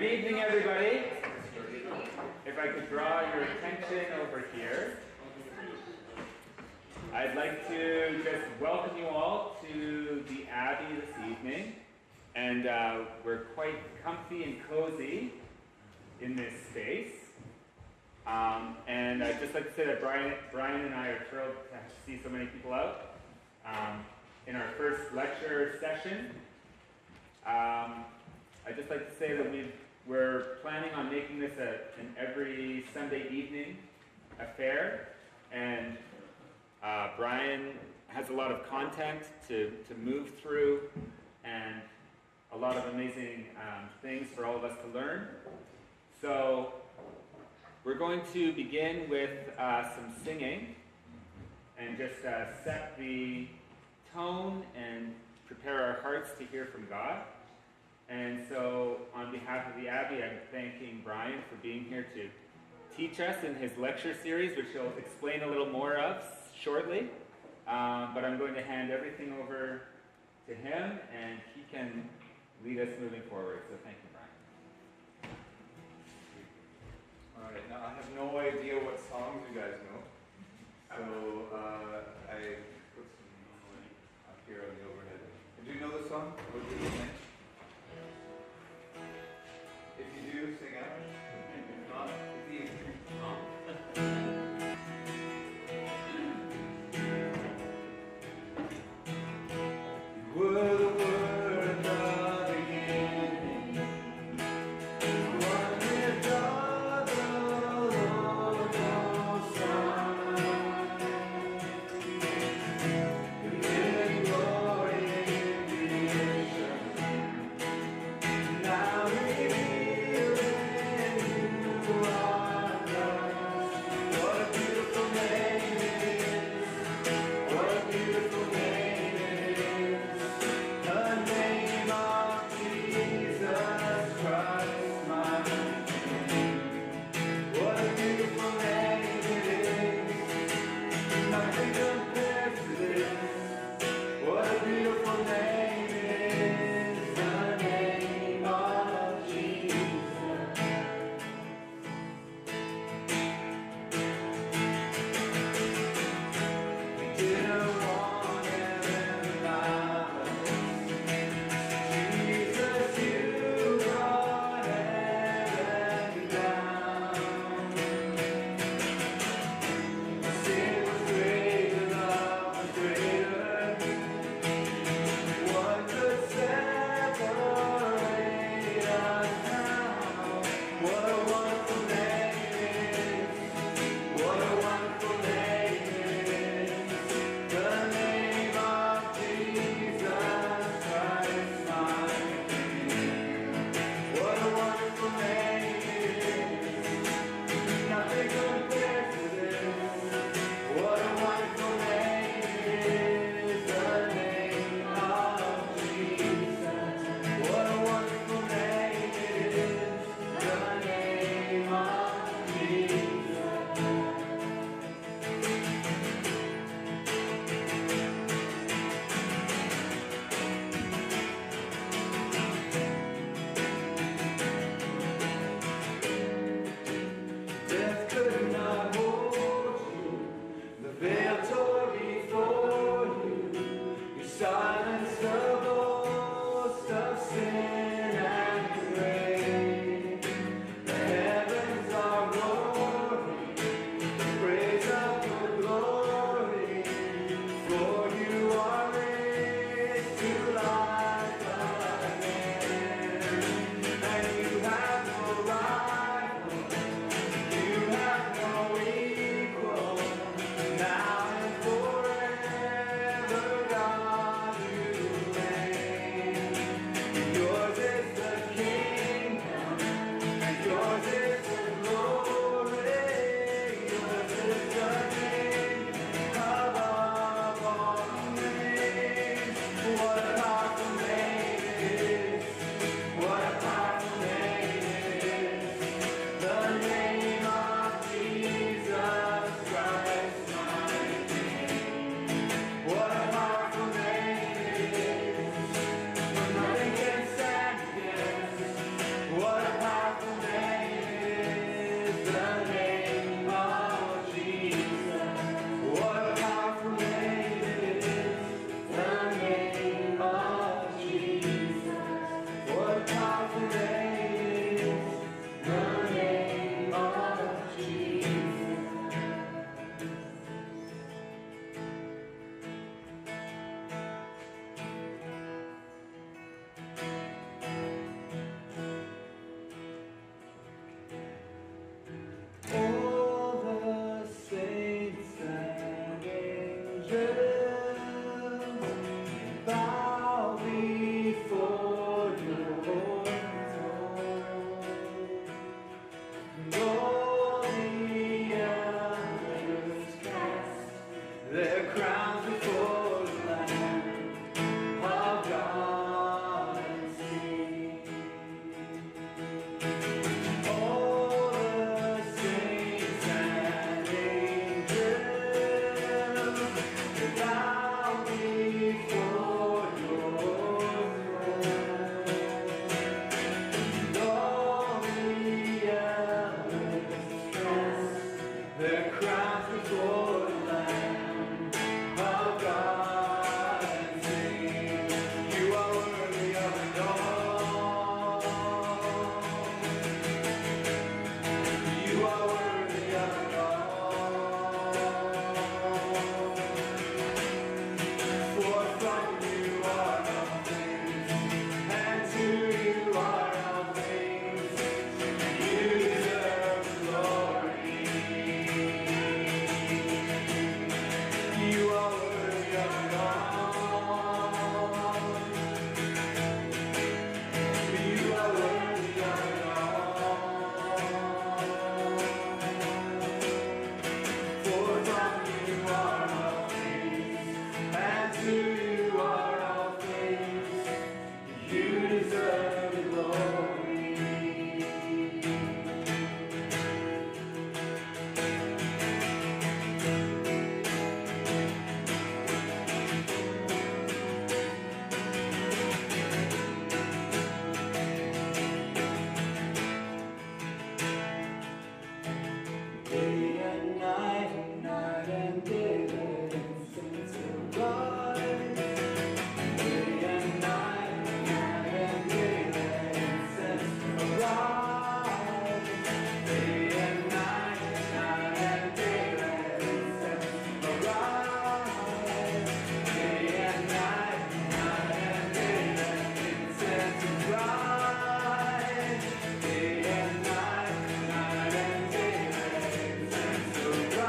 Good evening, everybody. If I could draw your attention over here, I'd like to just welcome you all to the Abbey this evening. And we're quite comfy and cozy in this space. And I'd just like to say that Brian and I are thrilled to see so many people out in our first lecture session. I'd just like to say that we're planning on making this an every Sunday evening affair, and Brian has a lot of content to move through and a lot of amazing things for all of us to learn. So we're going to begin with some singing and just set the tone and prepare our hearts to hear from God. And so on behalf of the Abbey, I'm thanking Brian for being here to teach us in his lecture series, which he'll explain a little more of shortly. But I'm going to hand everything over to him, and he can lead us moving forward. So thank you, Brian. All right, now I have no idea what songs you guys know. So I put some up here on the overhead. Do you know the song? What do you think? If you do, sing out. If not, it's easy. You were the Word at the beginning. One with God, the Lord most high. their crowns before the Lamb of God and sing. All the saints and angels bow before your throne. And all the elders cast their crowns before the Lamb of God and sing, you are worthy of it all. You are worthy of it all. For from you are all things, and to you are all things. You deserve the glory. You are worthy of it all. You are worthy of it all. For from you are all things, and to you are all things. You deserve the glory. Day and night and day, let incense arise. Day and night and day, let incense arise. Day and night and day, let incense arise. Day and night and day, let incense arise. Day and night and day, let incense arise.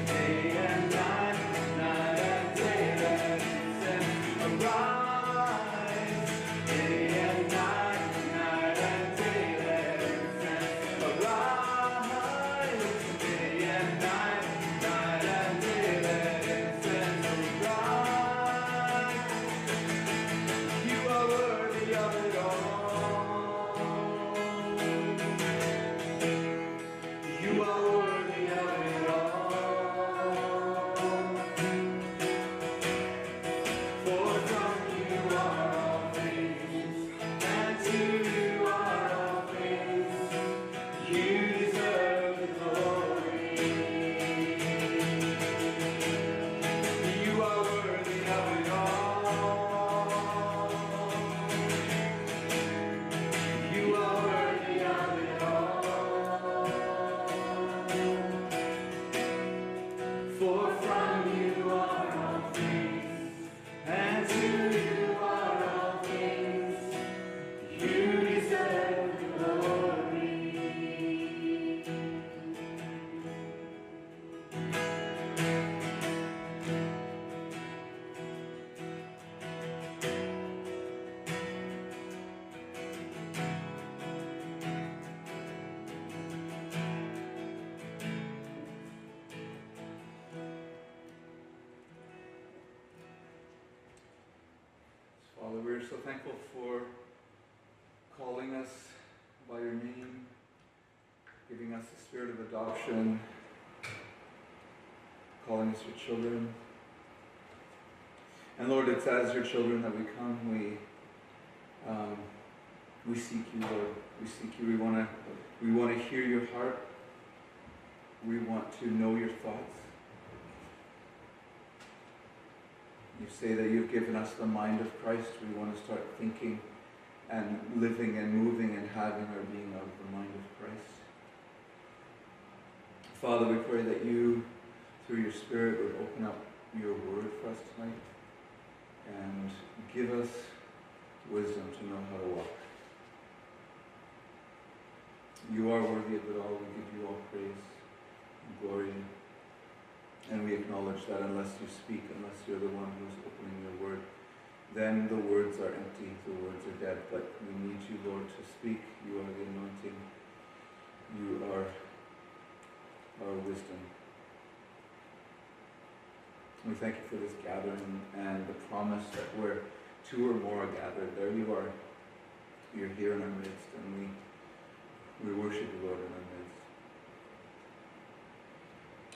Day and night and day, let incense arise. Day and night and day, let incense arise. Day and night and day, let incense arise. You are worthy of it all. You are worthy of it all. For from you are all things, and to you are all things. You deserve the glory. You are worthy of it all. You are worthy of it all. For from you are all things, and to you are all things. You deserve the glory. Father, we're so thankful for calling us by your name, giving us the spirit of adoption, calling us your children. And Lord, it's as your children that we come, we seek you, Lord. We seek you. We want to hear your heart. We want to know your thoughts. You say that you've given us the mind of Christ. We want to start thinking and living and moving and having our being of the mind of Christ. Father, we pray that you, through your Spirit, would open up your word for us tonight and give us wisdom to know how to walk. You are worthy of it all. We give you all praise and glory. And we acknowledge that unless you speak, unless you're the one who's opening your word, then the words are empty, the words are dead. But we need you, Lord, to speak. You are the anointing. You are our wisdom. We thank you for this gathering and the promise that where two or more are gathered, there you are. You're here in our midst, and we worship you, Lord, in our midst.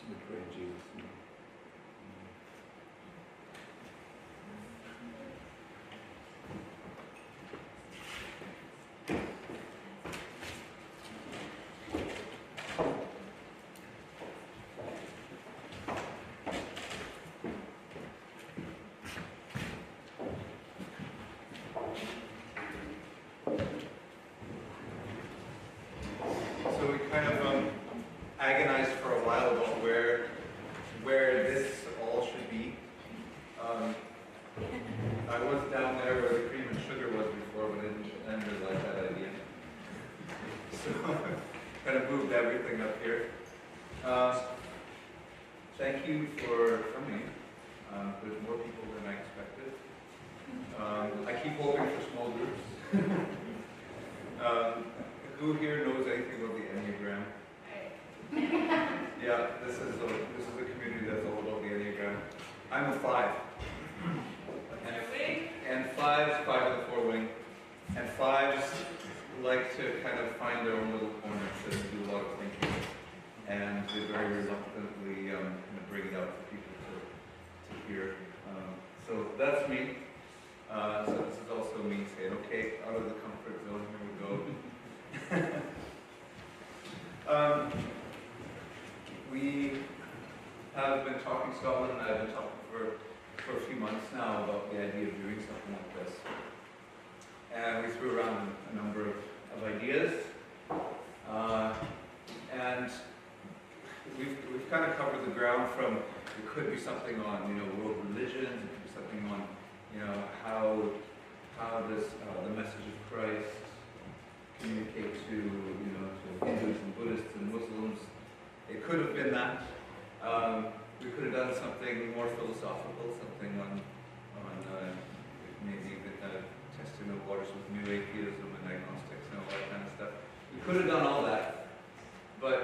We pray in Jesus' name. So we kind of agonized for a while about where this all should be. I was down there where the cream and sugar was before, but I didn't like that idea. So kind of moved everything up here. Thank you for coming. There's more people than I expected. I keep hoping for small groups. Who here knows anything about the Enneagram? Yeah, this is a community that's all about the Enneagram. I'm a 5. And 5's 5 of the 4 wing. And 5s like to kind of find their own little corners and do a lot of thinking. And they very reluctantly kind of bring it out for people to hear. So that's me. So this is also me saying, okay, out of the comfort zone, here we go. We have been talking, Scotland and I have been talking for a few months now about the idea of doing something like this. And we threw around a number of ideas. And we've kind of covered the ground from, it could be something on, world religions, it could be something on, how does the message of Christ communicate to Hindus and Buddhists and Muslims. It could have been that. We could have done something more philosophical, something on maybe testing the waters with new atheism and agnostics and all that kind of stuff. We could have done all that, but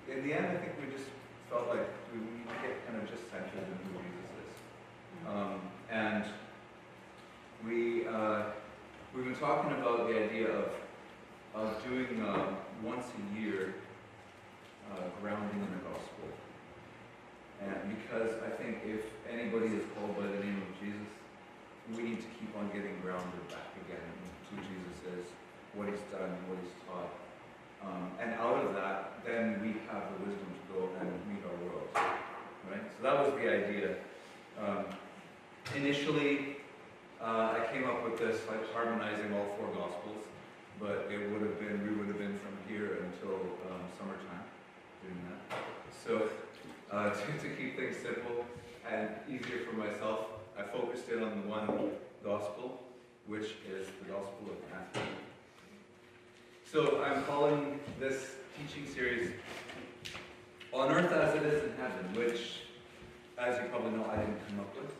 in the end, I think we just felt like we need to get kind of just centered in who Jesus is. And we've been talking about the idea of doing once a year grounding in the gospel. And because I think if anybody is called by the name of Jesus, we need to keep on getting grounded back again to who Jesus is, what he's done, what he's taught. And out of that, then we have the wisdom to go and meet our world. Right? So that was the idea. Initially, I came up with this, like harmonizing all 4 gospels, but we would have been from here until summertime doing that. So to keep things simple and easier for myself, I focused in on the one gospel, which is the Gospel of Mathew. So I'm calling this teaching series On Earth as It Is in Heaven, which, as you probably know, I didn't come up with.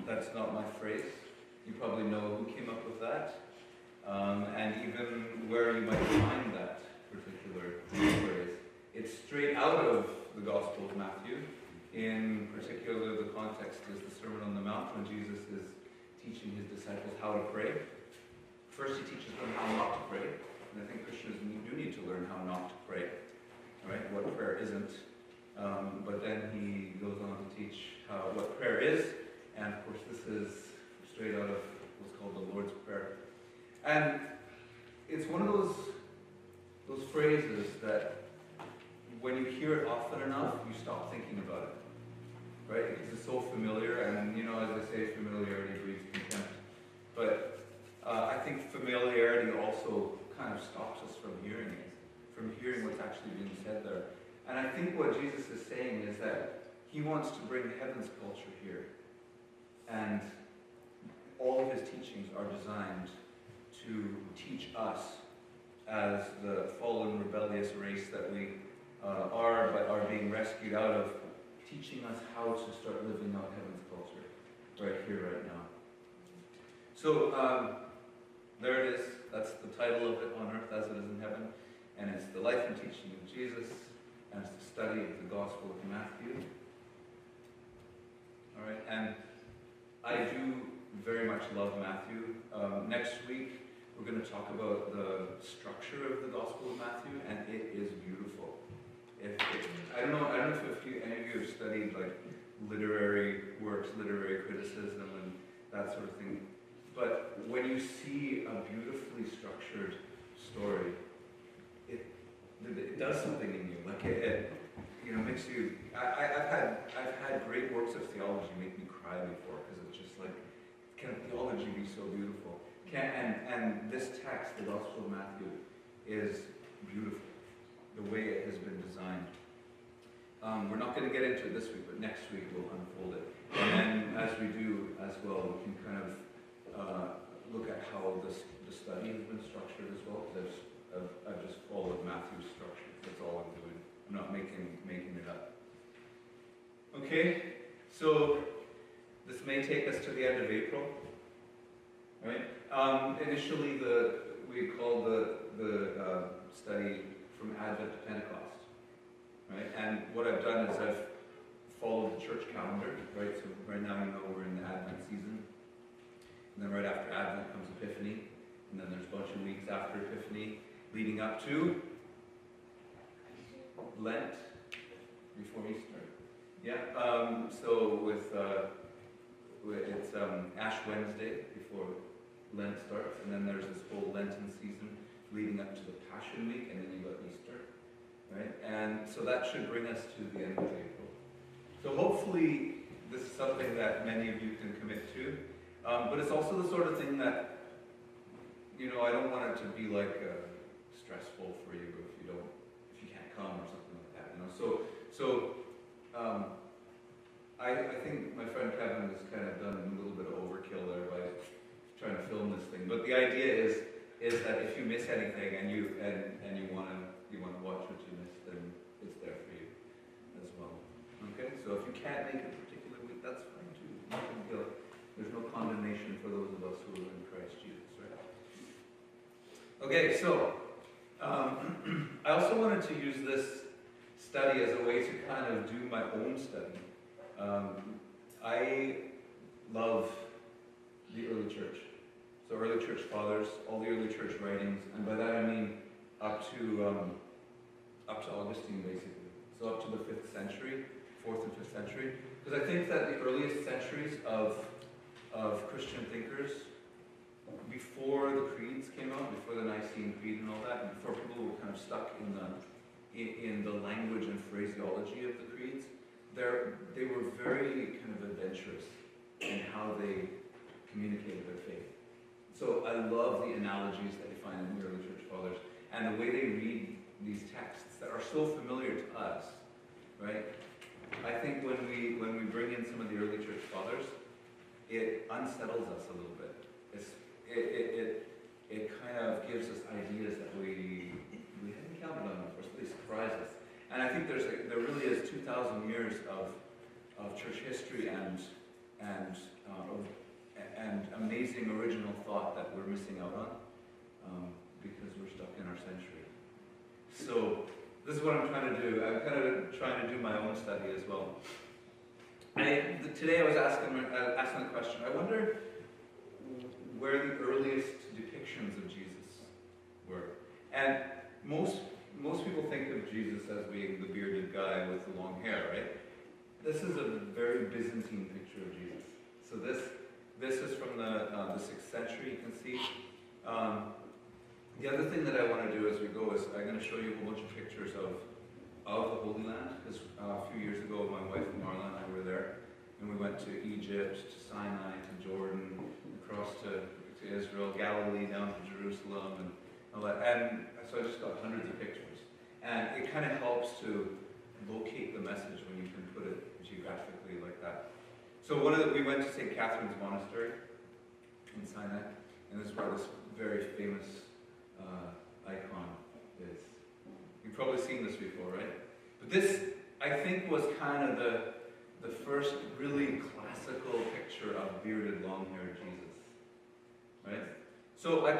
That's not my phrase. You probably know who came up with that, and even where you might find that particular phrase. It's straight out of the Gospel of Matthew. In particular, the context is the Sermon on the Mount, when Jesus is teaching his disciples how to pray. First, he teaches them how not to pray, and I think Christians do need to learn how not to pray, right? What prayer isn't. But then he goes on to teach what prayer is, and of course, this is straight out of what's called the Lord's Prayer. And it's one of those phrases that when you hear it often enough, you stop thinking about it, right? Because it's so familiar, and as I say, familiarity breeds contempt. But I think familiarity also kind of stops us from hearing it, from hearing what's actually being said there. And I think what Jesus is saying is that he wants to bring heaven's culture here. And all of his teachings are designed to teach us as the fallen, rebellious race that we are, but are being rescued out of, teaching us how to start living out heaven's culture right here, right now. So there it is. That's the title of it, On Earth as It Is in Heaven. And it's the life and teaching of Jesus, and it's the study of the Gospel of Matthew. All right, and I do very much love Matthew. Next week, we're going to talk about the structure of the Gospel of Matthew, and it is beautiful. I don't know if any of you have studied like literary works, literary criticism, and that sort of thing. But when you see a beautifully structured story, it does something in you. Like it makes you. I've had great works of theology make me cry before, because it's just like, can theology be so beautiful? And this text, the Gospel of Matthew, is beautiful, the way it has been designed. We're not going to get into it this week, but next week we'll unfold it. And then as we do as well, we can kind of look at how the study has been structured as well, because I've just followed Matthew's structure. That's all I'm doing. I'm not making it up. Okay, so this may take us to the end of April, right? Initially, we called the study from Advent to Pentecost, right? And what I've done is I've followed the church calendar, right? So right now we're in the Advent season, and then right after Advent comes Epiphany, and then there's a bunch of weeks after Epiphany leading up to Lent before Easter. Yeah. So it's Ash Wednesday before Lent starts, and then there's this whole Lenten season leading up to the Passion Week, and then you got Easter, right? And so that should bring us to the end of April. So hopefully this is something that many of you can commit to, but it's also the sort of thing that, I don't want it to be like stressful for you if you can't come or something like that, I think my friend Kevin has kind of done a little bit of overkill there by trying to film this thing. But the idea is that if you miss anything and you want to watch what you missed, then it's there for you as well. Okay, so if you can't make a particular week, that's fine too. No big deal. There's no condemnation for those of us who are in Christ Jesus, right? Okay, so I also wanted to use this study as a way to kind of do my own study. I love the early church. So early church fathers, all the early church writings, and by that I mean up to Augustine, basically. So up to the 5th century, 4th and 5th century. Because I think that the earliest centuries of Christian thinkers, before the creeds came out, before the Nicene Creed and all that, and before people were kind of stuck in the language and phraseology of the creeds, they were very kind of adventurous in how they communicated their faith. So I love the analogies that you find in the early church fathers, and the way they read these texts that are so familiar to us, right? I think when we bring in some of the early church fathers, it unsettles us a little bit. It kind of gives us ideas that we hadn't counted on before, so they surprise us. And I think there really is 2,000 years of church history and amazing original thought that we're missing out on because we're stuck in our century. So this is what I'm trying to do. I'm kind of trying to do my own study as well. Today I was asking the question, I wonder where the earliest depictions of Jesus were. And most people think of Jesus as being the bearded guy with the long hair, right? This is a very Byzantine picture of Jesus. So this is from the 6th century, you can see. The other thing that I want to do as we go is I'm going to show you a whole bunch of pictures of the Holy Land, because a few years ago my wife Marla and I were there, and we went to Egypt, to Sinai, to Jordan, across to Israel, Galilee, down to Jerusalem, and all that. And so I just got hundreds of pictures. And it kind of helps to locate the message when you can put it geographically like that. So we went to St. Catherine's Monastery in Sinai, and this is where this very famous icon is. You've probably seen this before, right? But this, I think, was kind of the first really classical picture of bearded, long-haired Jesus, right? So I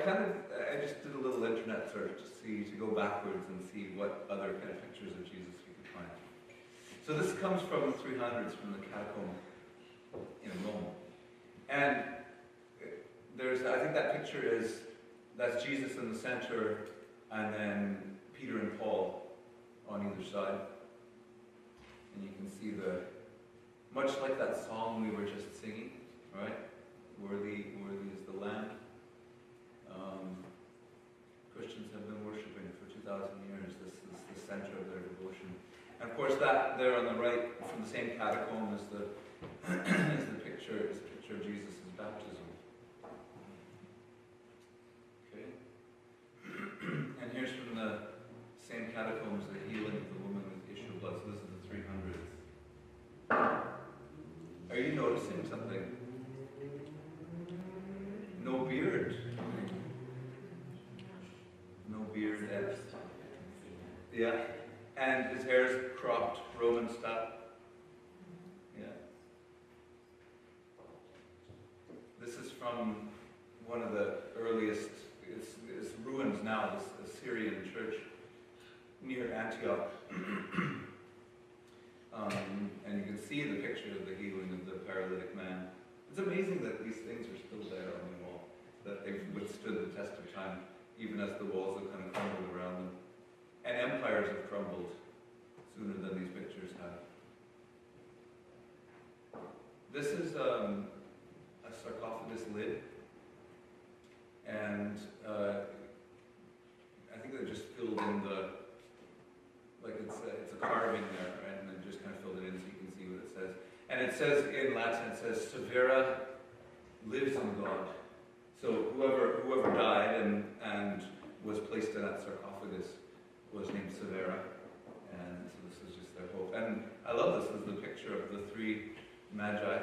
just did a little internet search to go backwards and see what other kind of pictures of Jesus we could find. So this comes from the 300s, from the catacomb in Rome. And I think that picture that's Jesus in the center, and then Peter and Paul on either side. And you can see much like that song we were just singing, right? Worthy is the Lamb. Christians have been worshiping for 2,000 years. This is the center of their devotion. And of course, that there on the right, from the same catacomb, is the picture of Jesus' baptism. Okay. And here's from the same catacombs the healing of the woman with the issue of blood. So this is the 300s. Are you noticing something? No beard. No beard. Yeah. And his hair's cropped Roman style. Yeah. This is from one of the earliest, it's ruins now, this Assyrian church near Antioch. And you can see the picture of the healing of the paralytic man. It's amazing that these things are still there on the wall, that they've withstood the test of time, even as the walls have kind of crumbled around them. And empires have crumbled sooner than these pictures have. This is a sarcophagus lid, and I think they just filled in it's a carving there, right? And they just kind of filled it in so you can see what it says. And it says in Latin, it says, Severa lives in God. So whoever died and was placed in that sarcophagus was named Severa. And so this is just their hope. And I love this. This is the picture of the three magi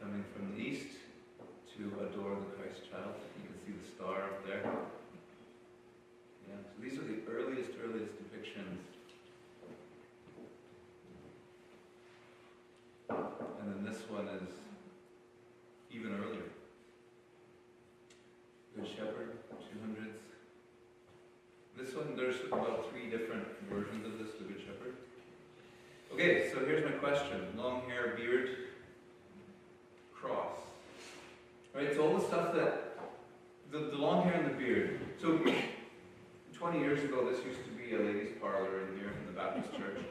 coming from the east to adore the Christ child. You can see the star up there. Yeah, so these are the earliest depictions. And then this one is even earlier. Good Shepherd, 200s. This one, there's about 3 different versions of this, the Good Shepherd. Okay, so here's my question. Long hair, beard, cross. Right, so all the stuff that, the long hair and the beard. So 20 years ago, this used to be a ladies' parlor in here in the Baptist church.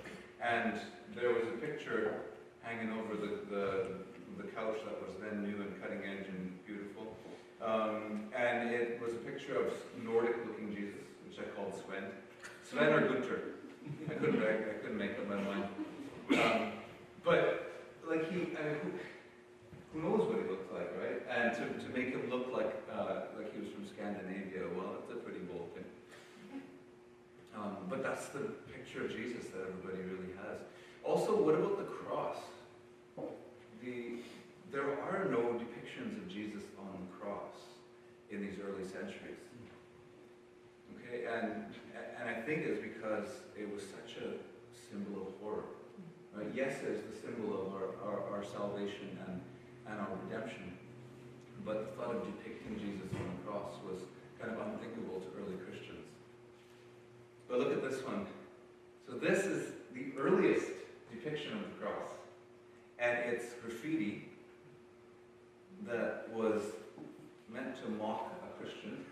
And there was a picture hanging over the couch that was then new and cutting edge and beautiful. And it was a picture of Nordic-looking Jesus, which I called Sven. Sven or Gunther. I couldn't make up my mind. But like who knows what he looked like, right? And to make him look like he was from Scandinavia, well, that's a pretty bold thing. But that's the picture of Jesus that everybody really has. Also, what about the cross? There are no depictions of Jesus on the cross in these early centuries. Okay, and I think it's because it was such a symbol of horror. Right? Yes, it's the symbol of our salvation and our redemption, but the thought of depicting Jesus on the cross was kind of unthinkable to early Christians. But look at this one. So this is the earliest depiction of the cross, and it's graffiti that was meant to mock a Christian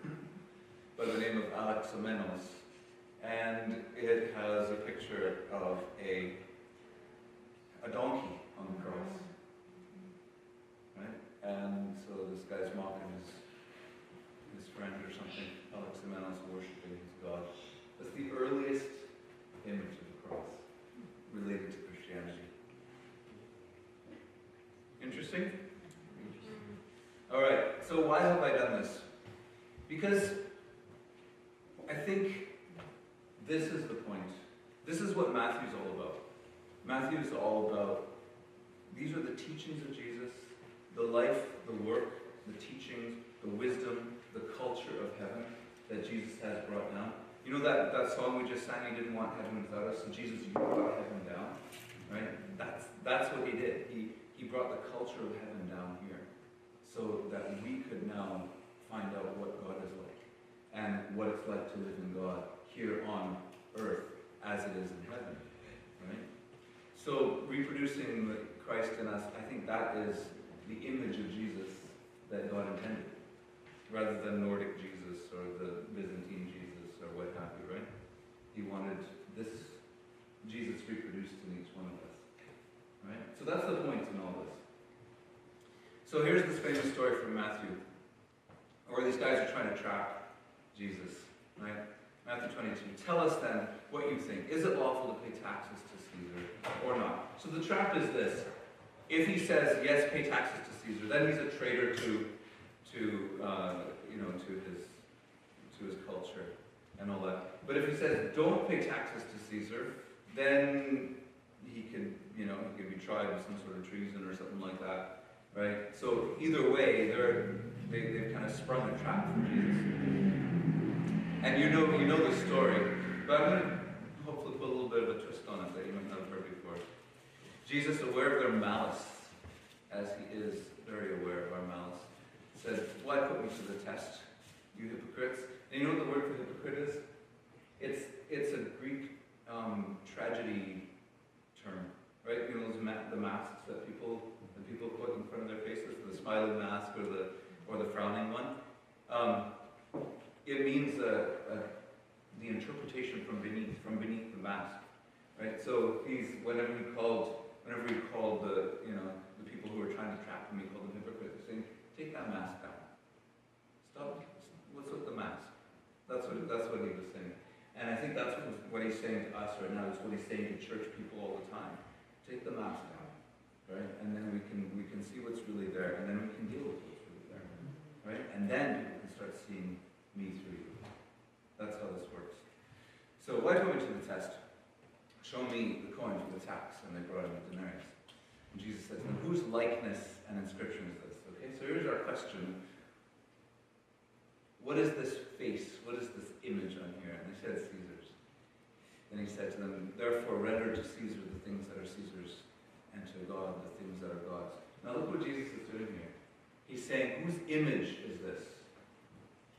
by the name of Alexamenos, and it has a picture of a donkey on the cross, right? And so this guy's mocking his friend or something, Alexamenos worshiping his god. That's the earliest image of the cross related to Christianity. Interesting? All right, so why have I done this? Because I think this is the point. This is what Matthew's all about. Matthew's all about, these are the teachings of Jesus, the life, the work, the teachings, the wisdom, the culture of heaven that Jesus has brought down. You know that song we just sang, He didn't want heaven without us, and Jesus, you brought heaven down, right? That's what He did. He brought the culture of heaven down here so that we could now find out what God is like and what it's like to live in God here on earth as it is in heaven, right? So reproducing Christ in us, I think that is the image of Jesus that God intended, rather than Nordic Jesus or the Byzantine Jesus or what have you, right? He wanted this Jesus reproduced in each one of us, right? So that's the point in all this. So here's this famous story from Matthew, where these guys are trying to trap Jesus, right? Matthew 22. Tell us then what you think. Is it lawful to pay taxes to Caesar or not? So the trap is this. If he says, yes, pay taxes to Caesar, then he's a traitor to his culture and all that. But if he says, don't pay taxes to Caesar, then he could be tried with some sort of treason or something like that, right? So either way, they've kind of sprung a trap for Jesus. And you know the story, but I'm going to hopefully put a little bit of a twist on it that you might not have heard before. Jesus, aware of their malice, as he is very aware of our malice, said, why put me to the test, you hypocrites? And you know what the word for hypocrite is? It's a Greek tragedy term, right? You know the masks that people put in front of their faces, the smiling mask or the frowning one. It means the interpretation from beneath the mask, right? So whenever he called the people who were trying to trap him, he called them hypocrites, saying, take that mask down. Stop. What's with the mask? That's what he was saying. And I think that's what he's saying to us right now. Is what he's saying to church people all the time. Take the mask down, right? And then we can see what's really there, and then we can deal with what's really there, right? And then people can start seeing me through you. That's how this works. So why do we to the test? Show me the coin for the tax, and they brought him a denarius. And Jesus says, now whose likeness and inscription is this? Okay, so here's our question. What is this face? What is this image on here? And they said, Caesar's. Then he said to them, therefore render to Caesar the things that are Caesar's, and to God the things that are God's. Now look what Jesus is doing here. He's saying, whose image is this?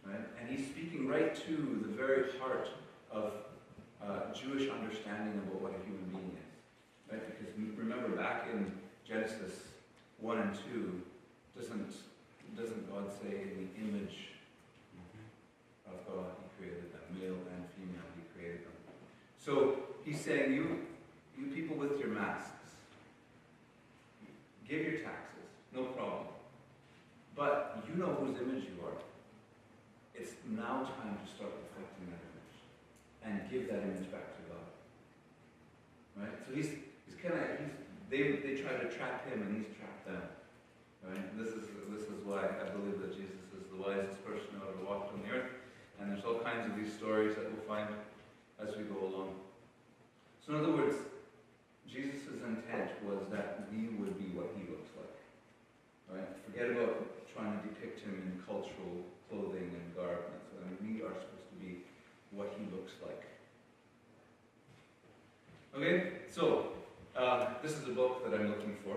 Right? And he's speaking right to the very heart of Jewish understanding about what a human being is. Right? Because remember, back in Genesis 1 and 2, doesn't God say in the image of God he created them, male and female he created them. So he's saying, you people with your masks, give your taxes, no problem. But you know whose image you are. It's now time to start reflecting that image and give that image back to God. Right? So they try to trap him and he's trapped them. Right? This is why I believe that Jesus is the wisest person who ever walked on the earth. And there's all kinds of these stories that we'll find as we go along. So in other words, Jesus' intent was that we would be what he looks like. Right? Forget about trying to depict him in cultural clothing and garb. I mean, we are supposed to be what he looks like. Okay, so this is a book that I'm looking for.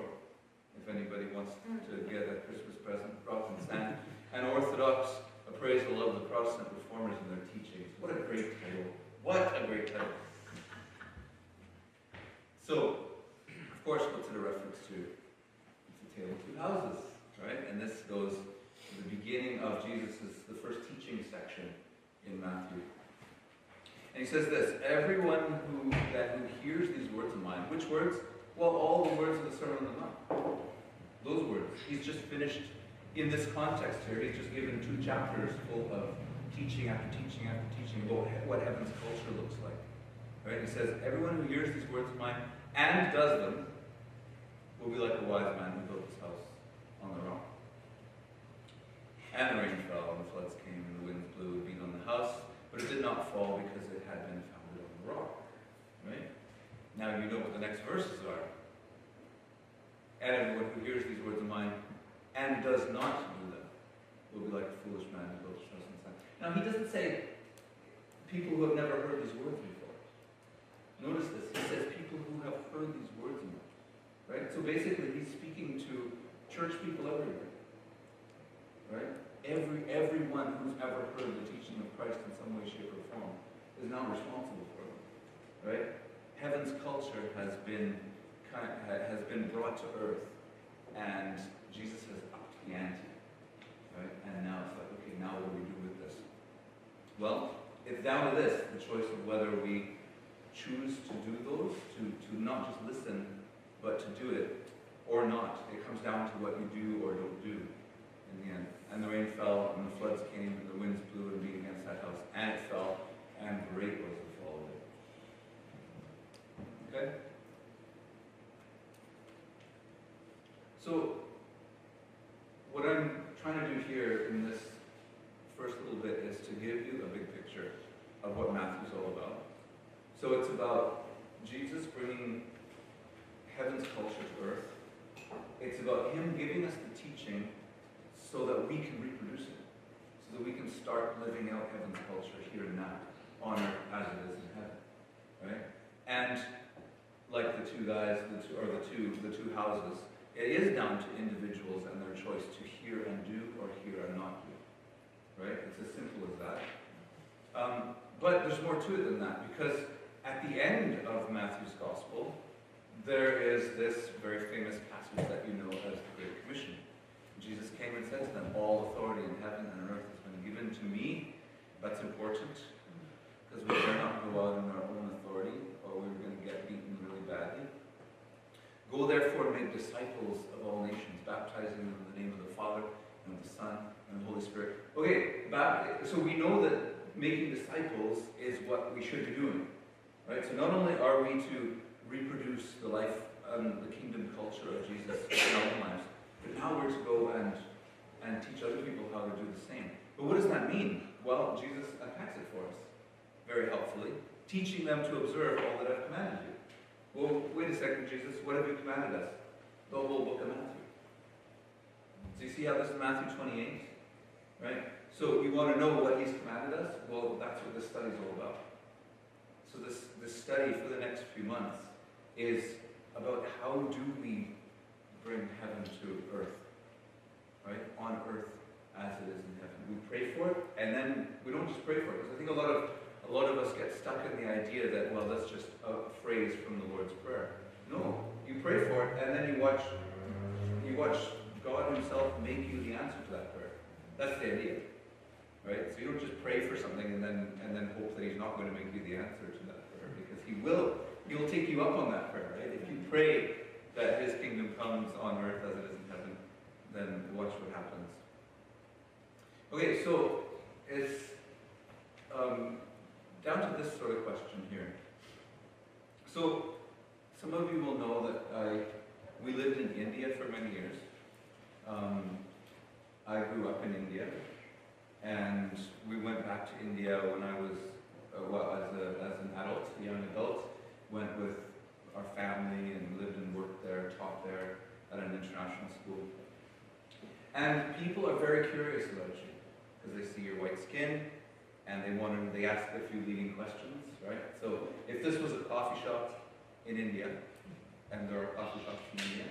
If anybody wants to get a Christmas present, Rock and Stand. An Orthodox Appraisal of the Protestant Reformers and Their Teachings. What a great title. What a great title. So, of course, what's it a reference to? It's a tale of two houses, right? And this goes to the beginning of the first teaching section in Matthew. And he says this, everyone who hears these words of mine, which words? Well, all the words of the Sermon on the Mount. Those words. He's just finished, in this context here, he's just given 2 chapters full of teaching after teaching after teaching about what heaven's culture looks like. Right? He says, everyone who hears these words of mine and does them will be like a wise man who built his house on the rock. And the rain fell, and the floods came, and the winds blew and beat on the house, but it did not fall because it had been founded on the rock. Right? Now you know what the next verses are. And everyone who hears these words of mine and does not do them will be like a foolish man who built his house on the sand. Now he doesn't say people who have never heard these words before. Notice this. He says people who have heard these words of mine. Right? So basically he's speaking to church people everywhere. Right? Everyone who's ever heard the teaching of Christ in some way, shape, or form is now responsible for them. Right? Heaven's culture has been brought to earth and Jesus has upped the ante, right? And now it's like, okay, now what do we do with this? Well, it's down to this, the choice of whether we choose to do those, to not just listen, but to do it, or not. It comes down to what you do or don't do in the end. And the rain fell, and the floods came, and the winds blew and beat against that house, and it fell, and great was the fall of it. Okay? So, what I'm trying to do here in this first little bit is to give you a big picture of what Matthew's all about. So it's about Jesus bringing heaven's culture to earth. It's about him giving us the teaching so that we can reproduce it, so that we can start living out heaven's culture here and now, on earth as it is in heaven, right? And like the two guys, the two houses, it is down to individuals and their choice to hear and do or hear and not do, right? It's as simple as that. But there's more to it than that, because at the end of Matthew's Gospel, there is this very famous passage that you know as the Great Commission. Jesus came and said to them, all authority in heaven and on earth has been given to me. That's important, because we dare not go out in our own authority, or we're going to get beaten really badly. Go therefore and make disciples of all nations, baptizing them in the name of the Father, and of the Son, and the Holy Spirit. Okay, so we know that making disciples is what we should be doing, right? So not only are we to reproduce the life and the kingdom culture of Jesus in our own lives, but now we're to go and teach other people how to do the same. But what does that mean? Well, Jesus unpacks it for us very helpfully, teaching them to observe all that I've commanded you. Well, wait a second, Jesus, what have you commanded us? The whole book of Matthew. So you see how this is Matthew 28, right? So you want to know what he's commanded us? Well, that's what this study is all about. So this study for the next few months is about how do we bring heaven to earth, right? On earth as it is in heaven. We pray for it, and then we don't just pray for it, because I think a lot of us get stuck in the idea that, well, that's just a phrase from the Lord's Prayer. No, you pray for it, and then you watch God himself make you the answer to that prayer. That's the idea, right? So you don't just pray for something and then hope that he's not going to make you the answer to that prayer, because he'll take you up on that prayer, right? If you pray that his kingdom comes on earth as it is in heaven, then watch what happens. Okay, so it's down to this sort of question here. So some of you will know that we lived in India for many years. I grew up in India, and we went back to India when I was, as an adult, a young adult, went with our family and lived and worked there, taught there at an international school. And people are very curious about you, because they see your white skin, and they ask a few leading questions, right? So if this was a coffee shop in India, and there are coffee shops in India,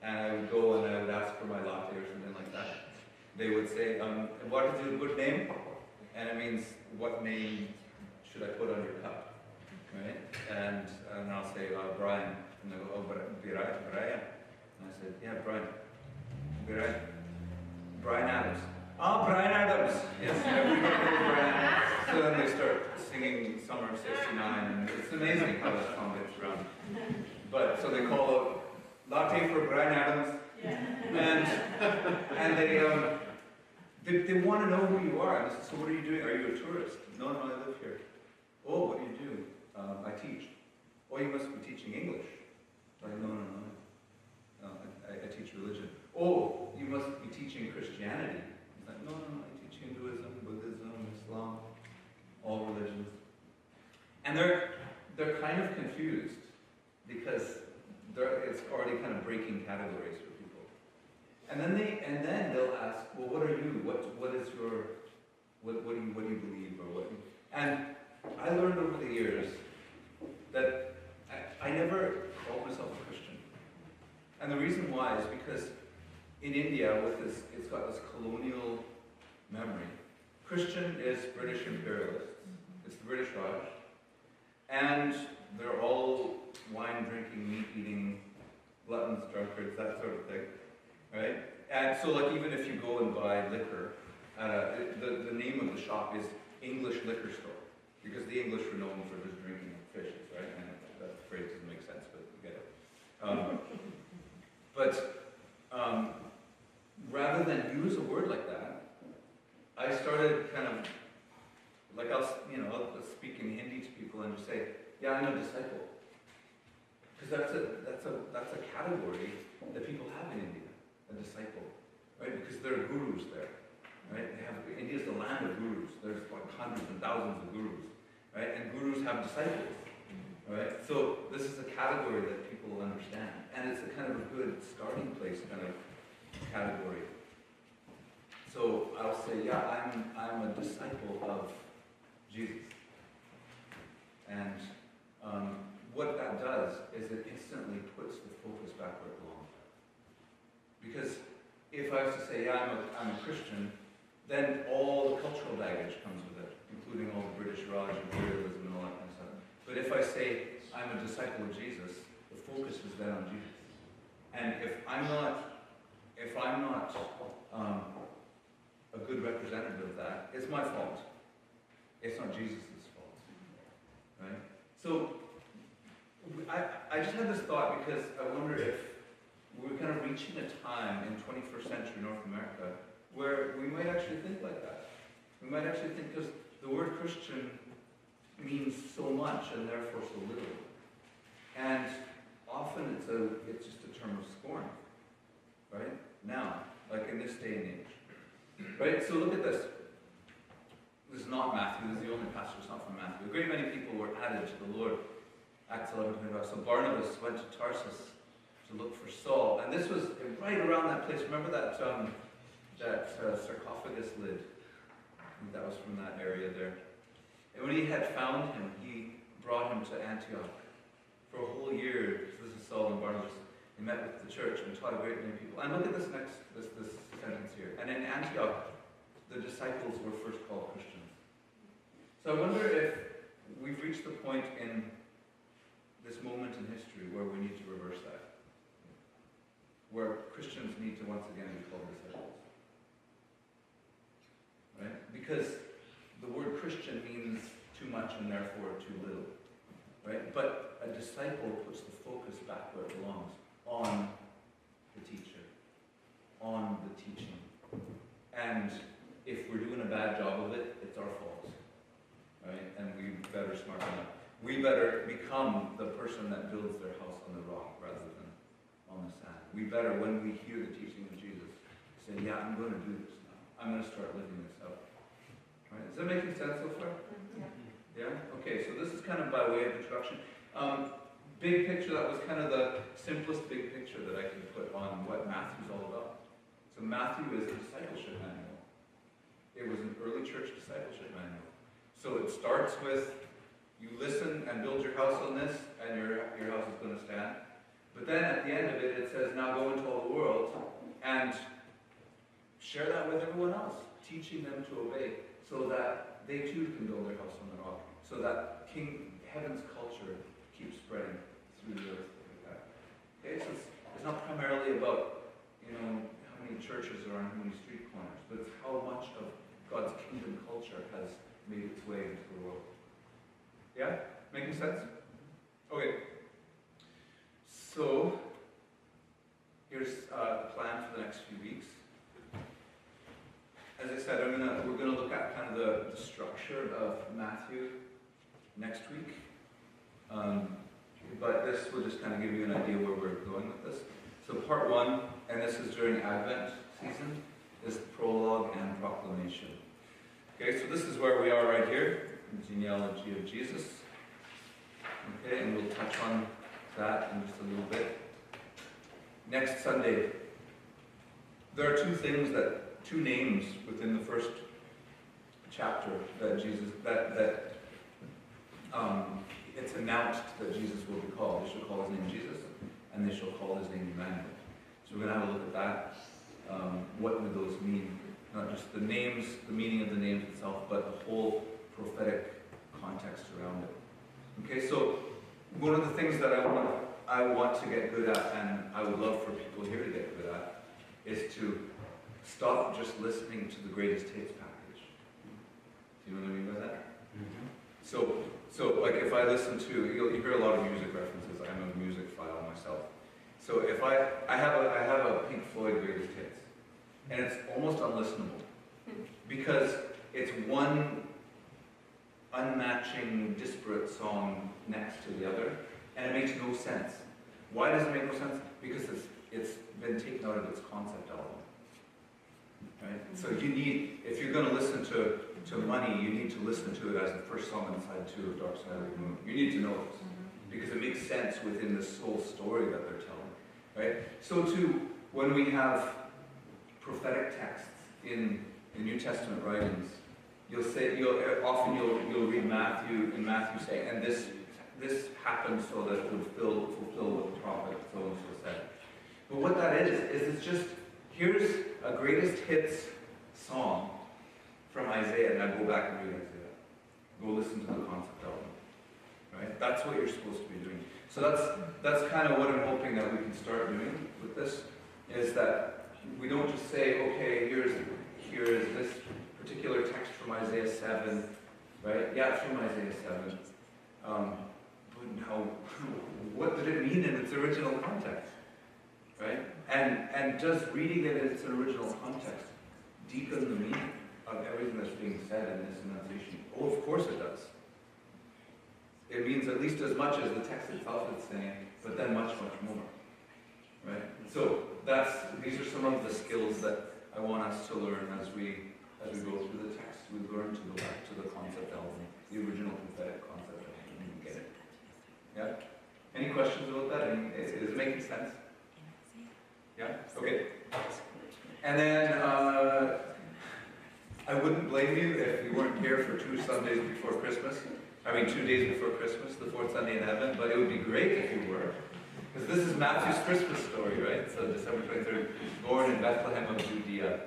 and I would go and I would ask for my latte or something like that, they would say, what is your good name? And it means, what name should I put on your cup, right? And I'll say, Brian. And they go, oh, Brian. And I said, yeah, Brian. Brian Adams. Oh, Brian Adams. Yes, everybody knows Brian Adams. So then they start singing Summer of '69, and it's amazing how that song gets around. But so they call out latte for Brian Adams, and they want to know who you are. And I said, so what are you doing? Are you a tourist? No, I live here. Oh, what do you do? I teach. Oh, you must be teaching English. Like, no. I teach religion. Oh, you must be teaching Christianity. He's like, no, I teach Hinduism, Buddhism, Islam, all religions. And they're kind of confused, because it's already kind of breaking categories for people. And then they'll ask, well, what are you? What is your, what do you believe, or what? And I learned over the years that I never called myself a Christian. And the reason why is because in India, it's got this colonial memory. Christian is British imperialists. It's the British Raj. And they're all wine-drinking, meat-eating, gluttons gluttons, drunkards, that sort of thing, right? And so, like, even if you go and buy liquor, the name of the shop is English Liquor Store, because the English were known for just drinking fishes, right? And that phrase doesn't make sense, but you get it. Rather than use a word like that, I started kind of, like, I'll speak in Hindi to people and just say, yeah, I'm a disciple. Because that's a category that people have in India, a disciple, right? Because there are gurus there, right? India's the land of gurus. There's like hundreds and thousands of gurus, right? And gurus have disciples, right? So this is a category that people understand, and it's a kind of a good starting place kind of category. So I'll say, yeah, I'm a disciple of Jesus, and what that does is it instantly puts the focus back where it belongs. Because if I was to say, yeah, I'm a Christian, then all the cultural baggage comes with it, including all the British Raj, imperialism, and all that kind of stuff. But if I say, I'm a disciple of Jesus, the focus is then on Jesus. And if I'm not a good representative of that, it's my fault. It's not Jesus' fault, right? So I just had this thought because I wonder if we're kind of reaching a time in 21st century North America where we might actually think like that. We might actually think, because the word Christian means so much and therefore so little. And often it's just a term of scorn, right? Now, like in this day and age. Right? So look at this. This is not Matthew. This is the only passage that's not from Matthew. A great many people were added to the Lord. Acts 11:25. So Barnabas went to Tarsus to look for Saul. And this was right around that place. Remember that sarcophagus lid? I think that was from that area there. And when he had found him, he brought him to Antioch. For a whole year, this is Saul and Barnabas, they met with the church and taught a great many people. And look at this sentence here. And in Antioch, the disciples were first called Christians. So I wonder if we've reached the point in this moment in history where we need to reverse that. Where Christians need to once again be called disciples. Right? Because the word Christian means too much and therefore too little. Right? But a disciple puts the focus back where it belongs, on the teacher, on the teaching. And if we're doing a bad job of it, it's our fault. Right? And we better smarten up. We better become the person that builds their house on the rock rather than on the sand. We better, when we hear the teaching of Jesus, say, yeah, I'm going to do this now. I'm going to start living this out. Right? Is that making sense so far? Yeah? Okay, so this is kind of by way of introduction. Big picture, that was kind of the simplest big picture that I can put on what Matthew's all about. So Matthew is a discipleship manual. It was an early church discipleship manual. So it starts with, you listen and build your house on this, and your house is going to stand. But then at the end of it, it says, now go into all the world and share that with everyone else, teaching them to obey, so that they too can build their house on the rock, so that heaven's culture keeps spreading through the earth like that. Okay, so it's not primarily about, how many churches are on how many street corners, but it's how much of God's kingdom culture has made its way into the world. Yeah? Making sense? Okay. So, here's the plan for the next few weeks. As I said, we're going to look at kind of the structure of Matthew next week. But this will just kind of give you an idea where we're going with this. So part one, and this is during Advent season, is the prologue and proclamation. Okay, so this is where we are right here, the genealogy of Jesus. Okay, and we'll touch on that in just a little bit. Next Sunday, there are two names within the first chapter that it's announced that Jesus will be called. They shall call his name Jesus, and they shall call his name Emmanuel. So we're going to have a look at that. What do those mean? Not just the names, the meaning of the names itself, but the whole prophetic context around it. Okay, so one of the things that I want to get good at, and I would love for people here to get good at, is to stop just listening to the greatest hits package. Do you know what I mean by that? So like if I listen to, you hear a lot of music references. I'm a music file myself. So if I have a Pink Floyd greatest hits, and it's almost unlistenable because it's one unmatching, disparate song next to the other, and it makes no sense. Why does it make no sense? Because it's been taken out of its concept album. Right? So you need, if you're going to listen to Money, you need to listen to it as the first song on side 2 of Dark Side of the Moon. You need to know it because it makes sense within this whole story that they're telling. Right? So too, when we have prophetic texts in the New Testament writings, you'll often read Matthew, and Matthew say, and this happened so that it would fulfill what the prophet so and so said. But what that is it's just, here's a greatest hits song from Isaiah, and I go back and read Isaiah. Go listen to the concept album. Right? That's what you're supposed to be doing. So that's kind of what I'm hoping that we can start doing with this, is that we don't just say, okay, here is this particular text from Isaiah 7, right? Yeah, it's from Isaiah 7. But now, what did it mean in its original context? Right? And does reading it in its original context deepen the meaning of everything that's being said in this enunciation? Oh, of course it does. It means at least as much as the text itself is saying, but then much, much more. Right? So these are some of the skills that I want us to learn as we go through the text. We learn to go back to the concept album, the original prophetic concept album, and we get it. Yeah? Any questions about that? Is it making sense? Yeah? Okay. And then I wouldn't blame you if you weren't here for 2 Sundays before Christmas. 2 days before Christmas, the 4th Sunday in heaven, but it would be great if you were. Because this is Matthew's Christmas story, right? So December 23rd, born in Bethlehem of Judea,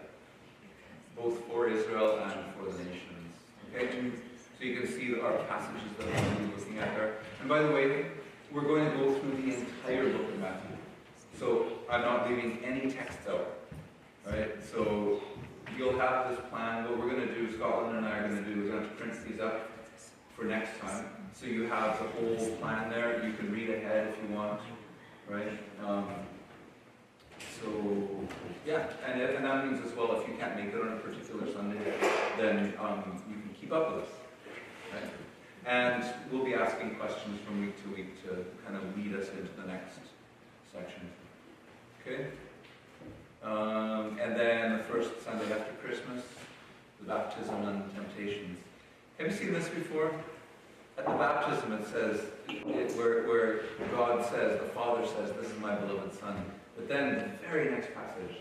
both for Israel and for the nations. Okay? So you can see our passages that we're going to be looking at there. And by the way, we're going to go through the entire book of Matthew. So I'm not leaving any text out. Right? So you'll have this plan. What we're going to do, Scotland and I are going to do, we're going to print these up for next time. So you have the whole plan there. You can read ahead if you want. Right? So, yeah, and that means as well, if you can't make it on a particular Sunday, then you can keep up with us. Right? And we'll be asking questions from week to week to kind of lead us into the next section. Okay? And then the first Sunday after Christmas, the baptism and temptations. Have you seen this before? At the baptism it says, where God says, the Father says, this is my beloved Son. But then the very next passage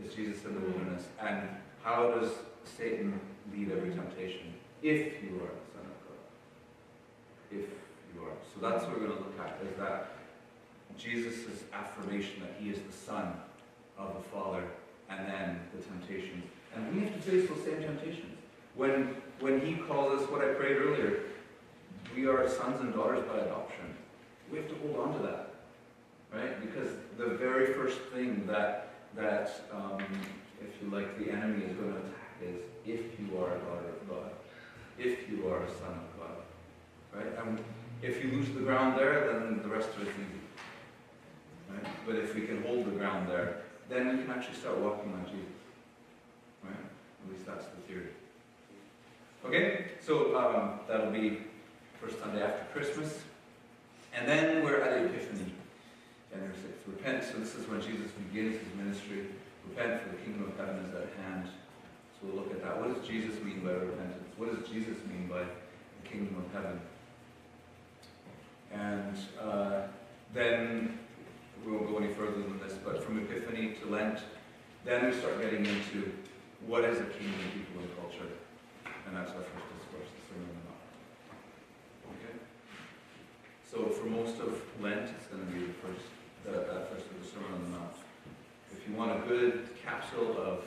is Jesus in the wilderness. And how does Satan lead every temptation? If you are the Son of God. If you are. So that's what we're going to look at, is that Jesus' affirmation that he is the Son of the Father, and then the temptations. And we have to face those same temptations. When he calls us, what I prayed earlier, we are sons and daughters by adoption. We have to hold on to that, right? Because the very first thing that if you like, the enemy is going to attack is if you are a daughter of God, if you are a son of God, right? And if you lose the ground there, then the rest of it's easy, right? But if we can hold the ground there, then we can actually start walking like Jesus, right? At least that's the theory. Okay, so that'll be first Sunday after Christmas. And then we're at Epiphany, January 6th. Repent, so this is when Jesus begins his ministry. Repent, for the kingdom of heaven is at hand. So we'll look at that. What does Jesus mean by repentance? What does Jesus mean by the kingdom of heaven? And then, we won't go any further than this, but from Epiphany to Lent, then we start getting into what is a kingdom of people and culture. And that's our first discourse, the Sermon on the Mount. Okay? So for most of Lent, it's going to be that first of the Sermon on the Mount. If you want a good capsule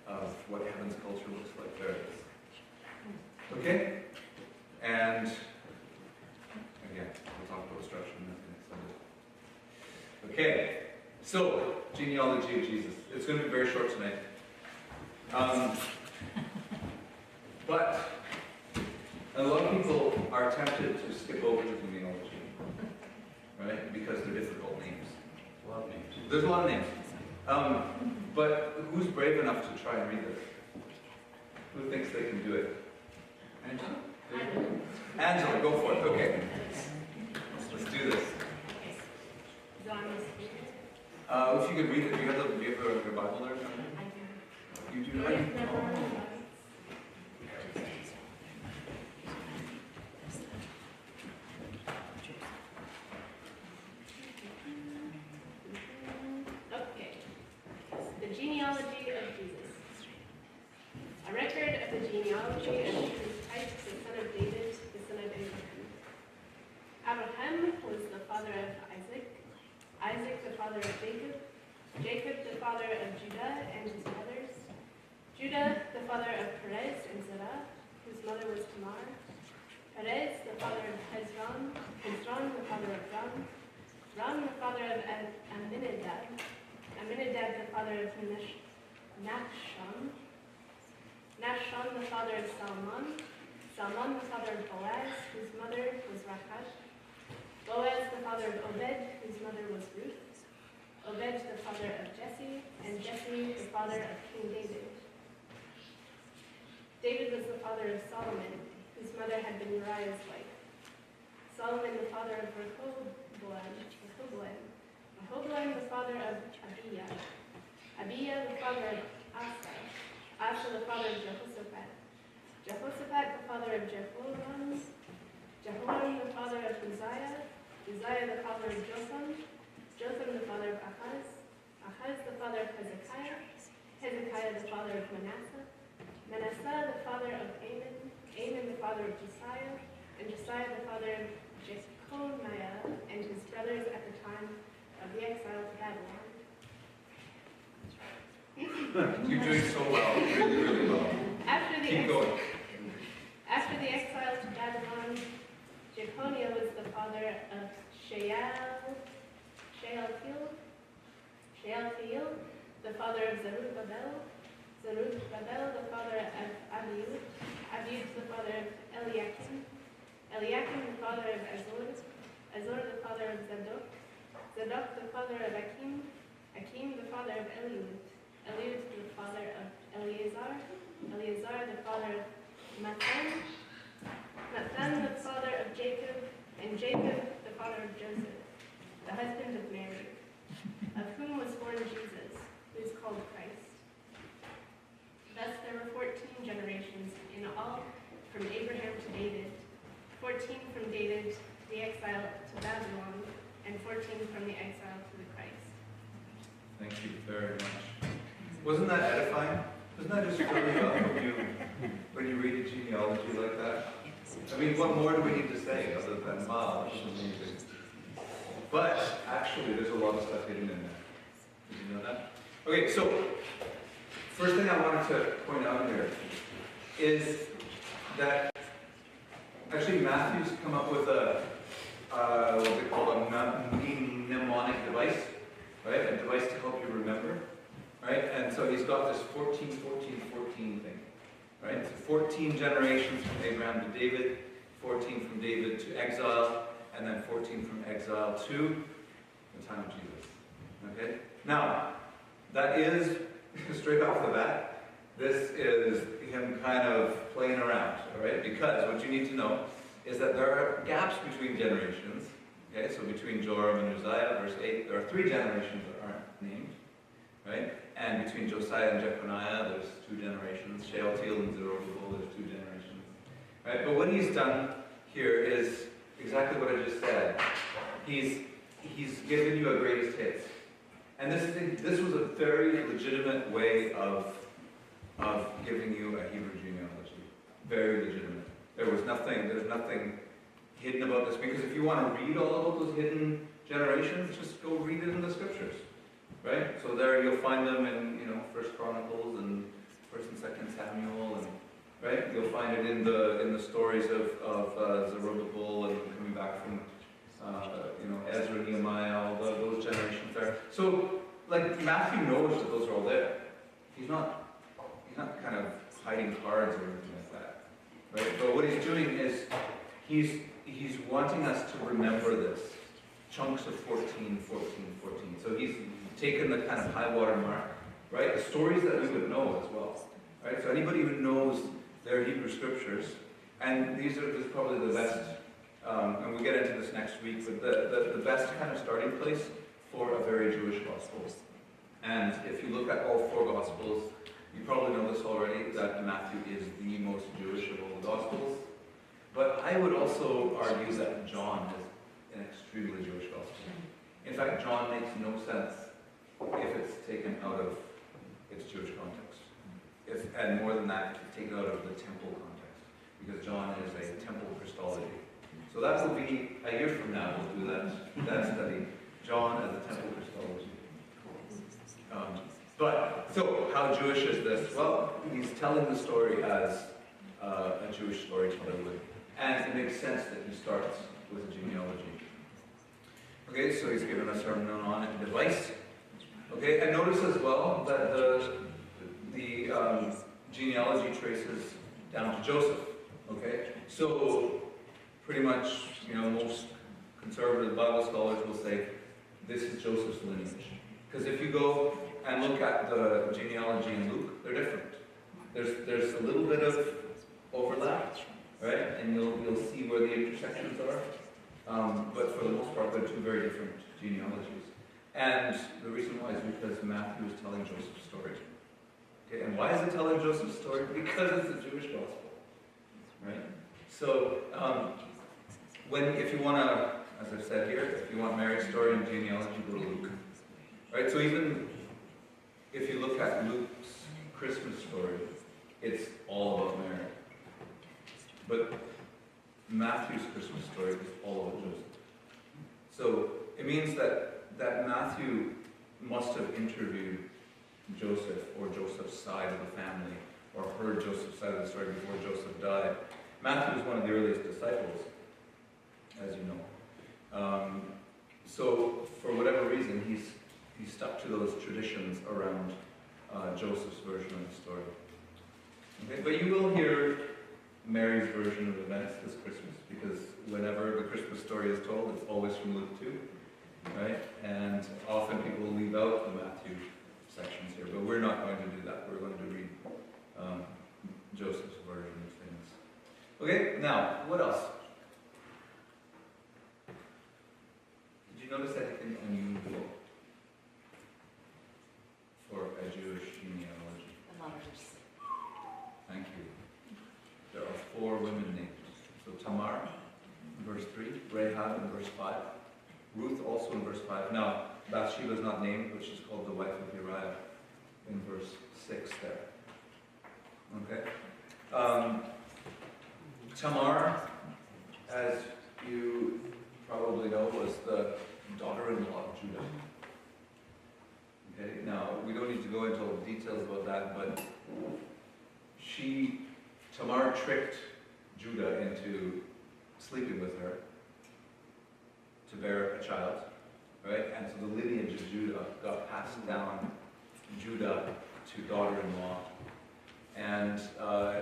of what heaven's culture looks like, there it is. Okay? And again, we'll talk about structure next Sunday. Okay, so genealogy of Jesus. It's going to be very short tonight. But a lot of people are tempted to skip over the genealogy, right? Because they're difficult names. A lot of names. There's a lot of names. But who's brave enough to try and read this? Who thinks they can do it? Angela? Angela, go for it. Okay. Let's do this. If you could read it, do you have your Bible there? You do, right? Okay. The genealogy of Jesus. A record of the genealogy of Jesus Christ, the son of David, the son of Abraham. Abraham was the father of Isaac, Isaac the father of Jacob, Jacob the father of Judah and his brothers, Judah the father of Perez and Zerah, whose mother was Tamar, Perez the father of Hezron, Hezron the father of Ram, Ram the father of Amminadab, Amminadab the father of Nahshon, Nahshon the father of Salmon, Salmon the father of Boaz, whose mother was Rachab, Boaz the father of Obed, whose mother was Ruth, Obed the father of Jesse, and Jesse the father of King David. David was the father of Solomon, whose mother had been Uriah's wife. Solomon the father of Rehoboam, Rehoboam the father of Abijah, Abijah the father of Asa, Asa the father of Jehoshaphat, Jehoshaphat the father of Jehoram, Jehoram the father of Uzziah, Uzziah the father of Jotham, Jotham the father of Ahaz, Ahaz the father of Hezekiah, Hezekiah the father of Manasseh, Manasseh the father of Amon, Amon the father of Josiah, and Josiah the father of Jeconiah and his brothers at the time of the exile to Babylon. You're doing so well, really, really well. Keep going. After the exile to Babylon, Jeconiah was the father of Shealtiel, the father of Zerubbabel, Zerubbabel the father of Abiud, Abiud the father of Eliakim, Eliakim the father of Azor, Azor the father of Zadok, Zadok the father of Akim, Akim the father of Eliud, Eliud the father of Eleazar, Eleazar the father of Mathan, Mathan the father of Jacob, and Jacob the father of Joseph, the husband of Mary, of whom was born Jesus, who is called Christ. Thus there were 14 generations in all from Abraham to David, 14 from David to the exile to Babylon, and 14 from the exile to the Christ. Thank you very much. Wasn't that edifying? Doesn't that just really well when you read a genealogy like that? I mean, what more do we need to say other than, wow, this is amazing. But actually, there's a lot of stuff hidden in there. Did you know that? Okay, so first thing I wanted to point out here is that actually Matthew's come up with what they call a mnemonic device, right? A device to help you remember, right? And so he's got this 14, 14, 14 thing, right? So 14 generations from Abraham to David, 14 from David to exile, and then 14 from exile to the time of Jesus. Okay? Now, that is, straight off the bat, this is him kind of playing around, all right? Because what you need to know is that there are gaps between generations. Okay, so between Joram and Uzziah, verse 8, there are 3 generations that aren't named, right? And between Josiah and Jeconiah, there's 2 generations. Shealtiel and Zerubbabel, there's 2 generations. Right? But what he's done here is exactly what I just said. He's given you a greatest hits. And this was a very legitimate way of giving you a Hebrew genealogy. Very legitimate. There's nothing hidden about this, because if you want to read all about those hidden generations, just go read it in the scriptures. Right? So there you'll find them in, First Chronicles and First and Second Samuel, and right? You'll find it in the stories of Zerubbabel and coming back from Ezra, Nehemiah, all those generations there. So, like, Matthew knows that those are all there. He's not kind of hiding cards or anything like that, right? But what he's doing is he's wanting us to remember this. Chunks of 14, 14, 14. So he's taken the kind of high water mark, right? The stories that we would know as well, right? So anybody who knows their Hebrew scriptures, and this is probably the best, and we'll get into this next week, but the best kind of starting place for a very Jewish gospel. And if you look at all four gospels, you probably know this already, that Matthew is the most Jewish of all the gospels. But I would also argue that John is an extremely Jewish gospel. In fact, John makes no sense if it's taken out of its Jewish context. And more than that, if it's taken out of the temple context. Because John is a temple Christology. So that will be, a year from now, we'll do that study. John as a temple Christology. So how Jewish is this? Well, he's telling the story as a Jewish storyteller would. And it makes sense that he starts with a genealogy. Okay, so he's given us our mnemonic device. Okay, and notice as well that the genealogy traces down to Joseph. Okay, so pretty much, most conservative Bible scholars will say this is Joseph's lineage. Because if you go and look at the genealogy in Luke, they're different. There's a little bit of overlap, right? And you'll see where the intersections are. But for the most part, they're two very different genealogies. And the reason why is because Matthew is telling Joseph's story. Okay, and why is it telling Joseph's story? Because it's a Jewish gospel, right? So, if you want to, as I've said here, if you want Mary's story and genealogy, go to Luke. Right? So even if you look at Luke's Christmas story, it's all about Mary. But Matthew's Christmas story is all about Joseph. So it means that Matthew must have interviewed Joseph or Joseph's side of the family, or heard Joseph's side of the story before Joseph died. Matthew was one of the earliest disciples, as you know. So for whatever reason, he stuck to those traditions around Joseph's version of the story. Okay? But you will hear Mary's version of events this Christmas, because whenever the Christmas story is told, it's always from Luke 2, right? And often people leave out the Matthew sections here, but we're not going to do that. We're going to read Joseph's version of things. Okay, now, what else? Did you notice anything unusual for a Jewish genealogy? The mothers. Thank you. There are 4 women named. So Tamar in verse 3, Rahab in verse 5, Ruth also in verse 5. Now, Bathsheba is not named, but she's called the wife of Uriah in verse 6 there. Okay? Tamar, as you probably know, was the daughter-in-law of Judah. Okay? Now, we don't need to go into all the details about that, but Tamar tricked Judah into sleeping with her to bear a child, right? And so the lineage of Judah got passed down Judah to daughter-in-law. And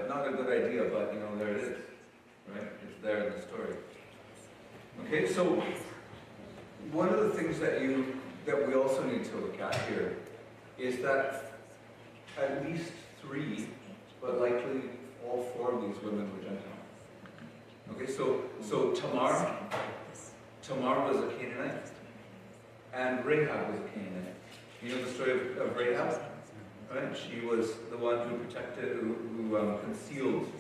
not a good idea, but there it is, right? It's there in the story. Okay, so one of the things that we also need to look at here is that at least 3, but likely all 4 of these women were Gentile. Okay, so Tamar was a Canaanite, and Rahab was a Canaanite. You know the story of Rahab? Right? She was the one who protected, who concealed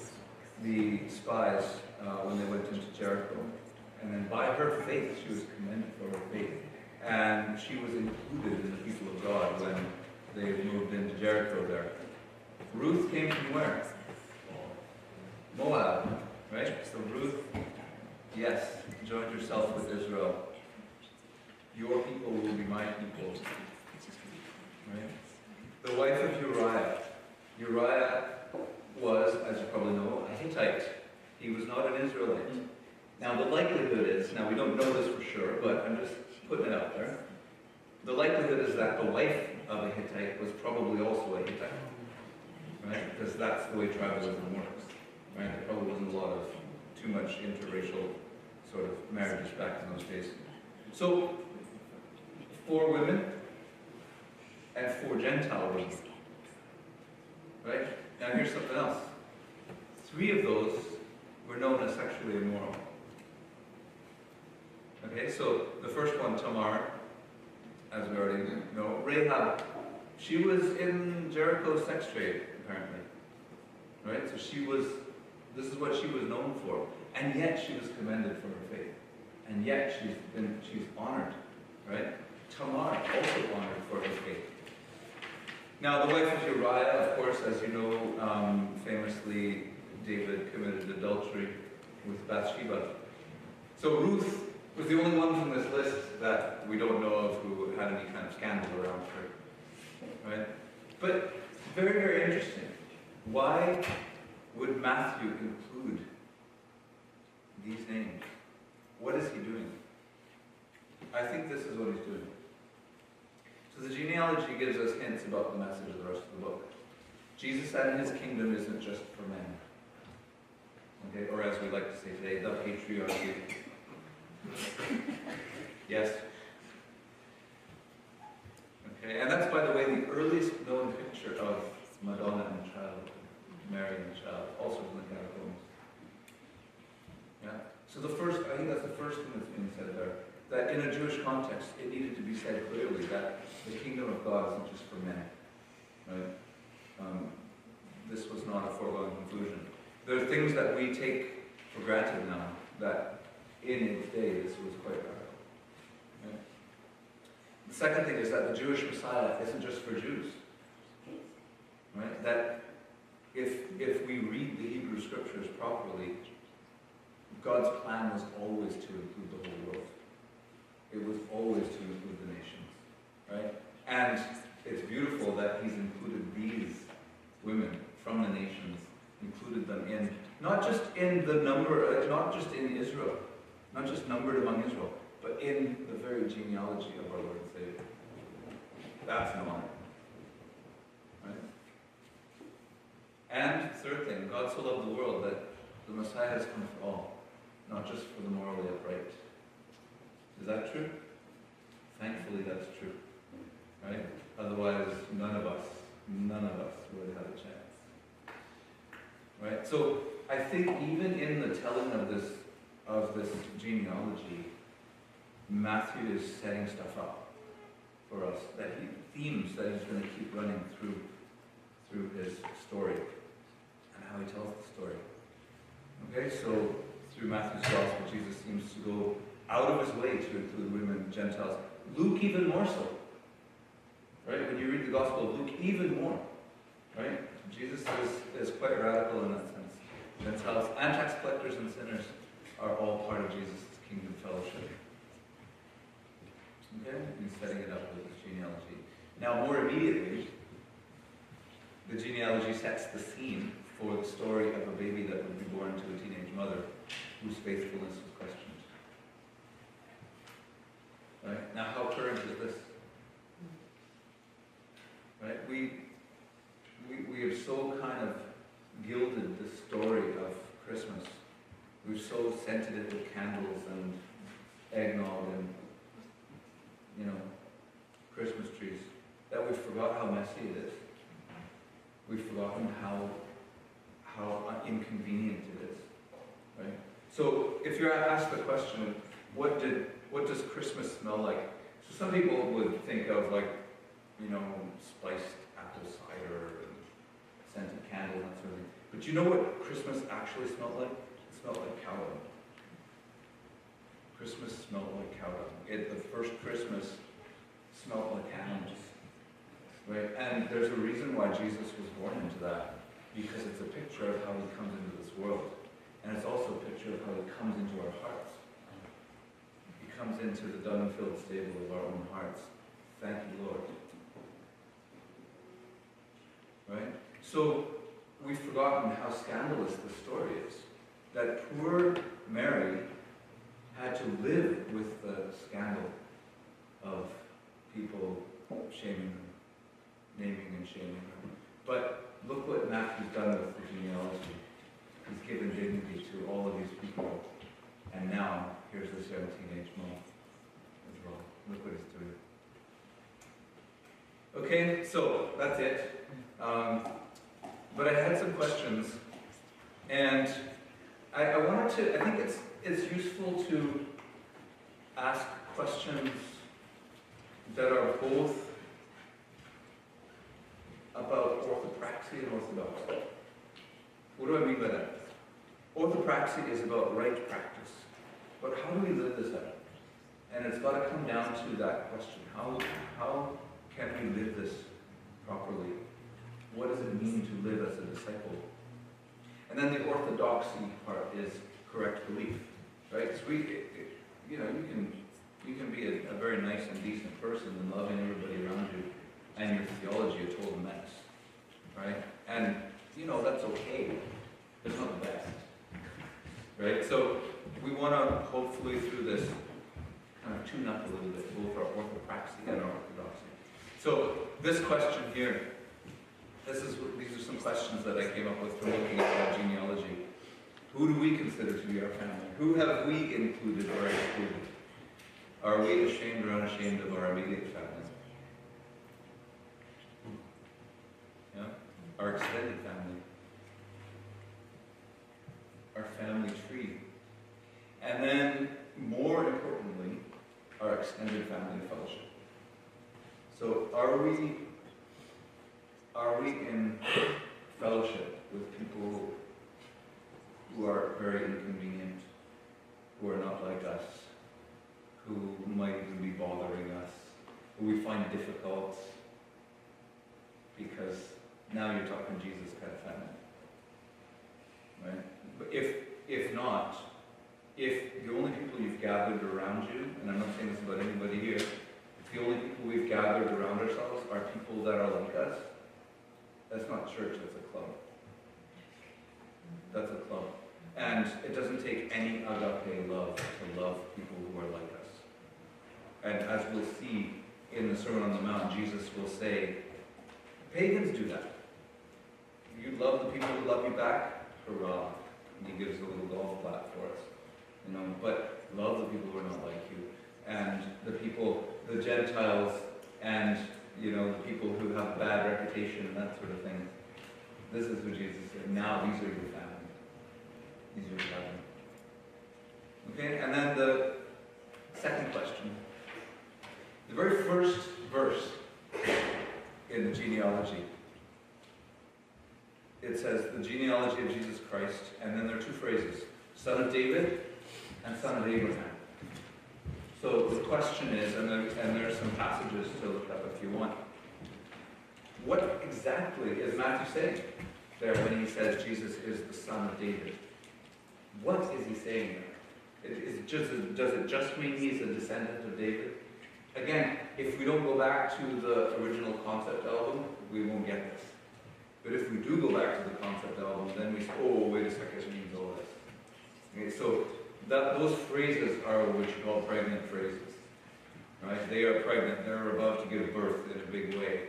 the spies when they went into Jericho. And then by her faith, she was commended for her faith. And she was included in the people of God when they moved into Jericho there. Ruth came from where? Moab, right? So Ruth, yes, joined herself with Israel. Your people will be my people. Right? The wife of Uriah. Uriah was, as you probably know, a Hittite. He was not an Israelite. Now the likelihood is, now we don't know this for sure, but I'm just putting it out there. The likelihood is that the wife of a Hittite was probably also a Hittite, right? Because that's the way tribalism works, right? There probably wasn't a lot of too much interracial sort of marriages back in those days. So 4 women and 4 Gentile women, right? Now here's something else. 3 of those were known as sexually immoral. Okay, so the first one, Tamar, as we already know. Rahab, she was in Jericho's sex trade, apparently. Right? So this is what she was known for. And yet she was commended for her faith. And yet she's honored. Right? Tamar, also honored for her faith. Now, the wife of Uriah, of course, as you know, famously, David committed adultery with Bathsheba. So Ruth was the only one from this list that we don't know of who had any kind of scandal around her. Right? But very, very interesting. Why would Matthew include these names? What is he doing? I think this is what he's doing. So the genealogy gives us hints about the message of the rest of the book. Jesus and his kingdom isn't just for men. Okay? Or as we like to say today, the patriarchy. Yes? Okay, and that's, by the way, the earliest known picture of Madonna and the child, Mary and the child, also from the catacombs. Yeah? So I think that's the first thing that's being said there. That in a Jewish context, it needed to be said clearly that the kingdom of God isn't just for men. Right? This was not a foregone conclusion. There are things that we take for granted now that in its day, this was quite radical. Right? The second thing is that the Jewish Messiah isn't just for Jews. Right? That if we read the Hebrew Scriptures properly, God's plan was always to include the whole world. It was always to include the nations. Right? And it's beautiful that he's included these women from the nations, included them in, not just in the number, not just in Israel, not just numbered among Israel, but in the very genealogy of our Lord and Savior. That's an honor. Right? And third thing, God so loved the world that the Messiah has come for all, not just for the morally upright. Is that true? Thankfully that's true. Right? Otherwise, none of us would have a chance. Right? So I think even in the telling of this genealogy, Matthew is setting stuff up for us, themes that he's going to keep running through his story and how he tells the story. Okay, so through Matthew's gospel, Jesus seems to go out of his way to include women and Gentiles. Luke even more so. Right? When you read the gospel of Luke, even more. Right? Jesus is quite radical in that sense. Gentiles and tax collectors and sinners are all part of Jesus' kingdom fellowship. Okay? He's setting it up with his genealogy. Now, more immediately, the genealogy sets the scene for the story of a baby that would be born to a teenage mother whose faithfulness was questioned. Right? Now, how current is this? Right? We have so kind of gilded the story of Christmas. We've so scented it with candles and eggnog and, Christmas trees, that we've forgot how messy it is. We've forgotten how inconvenient it is. Right? So if you're asked the question, what does Christmas smell like? So some people would think of spiced apple cider and scented candles and that sort of thing. But you know what Christmas actually smelled like? It smelled like cow dung. Christmas smelled like cow dung. The first Christmas smelled like animals. Right? And there's a reason why Jesus was born into that. Because it's a picture of how he comes into this world. And it's also a picture of how he comes into our hearts. He comes into the dung-filled stable of our own hearts. Thank you, Lord. Right? So, we've forgotten how scandalous the story is. That poor Mary had to live with the scandal of people shaming them, naming and shaming them. But look what Matthew's done with the genealogy. He's given dignity to all of these people. And now, here's this young teenage mom as well. Look what he's doing. Okay, so that's it. But I had some questions. And I wanted to, I think it's useful to ask questions that are both about orthopraxy and orthodoxy. What do I mean by that? Orthopraxy is about right practice. But how do we live this out? And it's got to come down to that question. How can we live this properly? What does it mean to live as a disciple? And then the orthodoxy part is correct belief, right? So you can be a very nice and decent person and loving everybody around you, and your theology a total mess, right? And that's okay. It's not the best, right? So we want to hopefully through this kind of tune up a little bit, both our orthopraxy and our orthodoxy. So this question here. These are some questions that I came up with from looking at our genealogy. Who do we consider to be our family? Who have we included or excluded? Are we ashamed or unashamed of our immediate family? Yeah? Our extended family. Our family tree. And then, more importantly, our extended family fellowship. So are we in fellowship with people who are very inconvenient, who are not like us, who might even be bothering us, who we find difficult, because now you're talking Jesus kind of family, right? But if not, if the only people you've gathered around you, and I'm not saying this about anybody here, if the only people we've gathered around ourselves are people that are like us, that's not church, that's a club. That's a club. And it doesn't take any agape love to love people who are like us. And as we'll see in the Sermon on the Mount, Jesus will say, pagans do that. You love the people who love you back, hurrah. And he gives a little golf clap for us. But love the people who are not like you. And the people, the Gentiles, and the people who have bad reputation and that sort of thing. This is what Jesus said. Now these are your family. These are your family. Okay, and then the second question. The very first verse in the genealogy. It says the genealogy of Jesus Christ, and then there are two phrases, son of David and son of Abraham. So the question is, and there are some passages to look up if you want, what exactly is Matthew saying there when he says Jesus is the son of David? What is he saying there? Does it just mean he's a descendant of David? Again, if we don't go back to the original concept album, we won't get this. But if we do go back to the concept album, then we say, oh, wait a second, it means all this. Okay, so those phrases are what you call pregnant phrases. Right? They are pregnant. They're about to give birth in a big way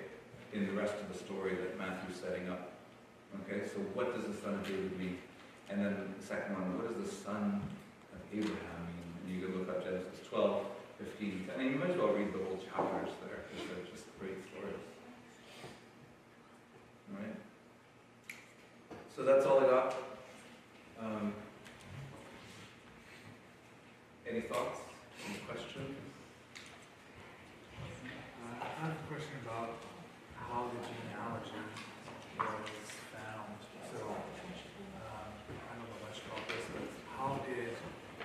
in the rest of the story that Matthew's setting up. Okay, so what does the son of David mean? And then the second one, what does the son of Abraham mean? And you can look up Genesis 12, 15. I mean, you might as well read the whole chapters there, because they're just great stories. All right? So that's all I got. Any thoughts? Any questions? I have a question about how the genealogy was found. So, I don't know much about this, but how did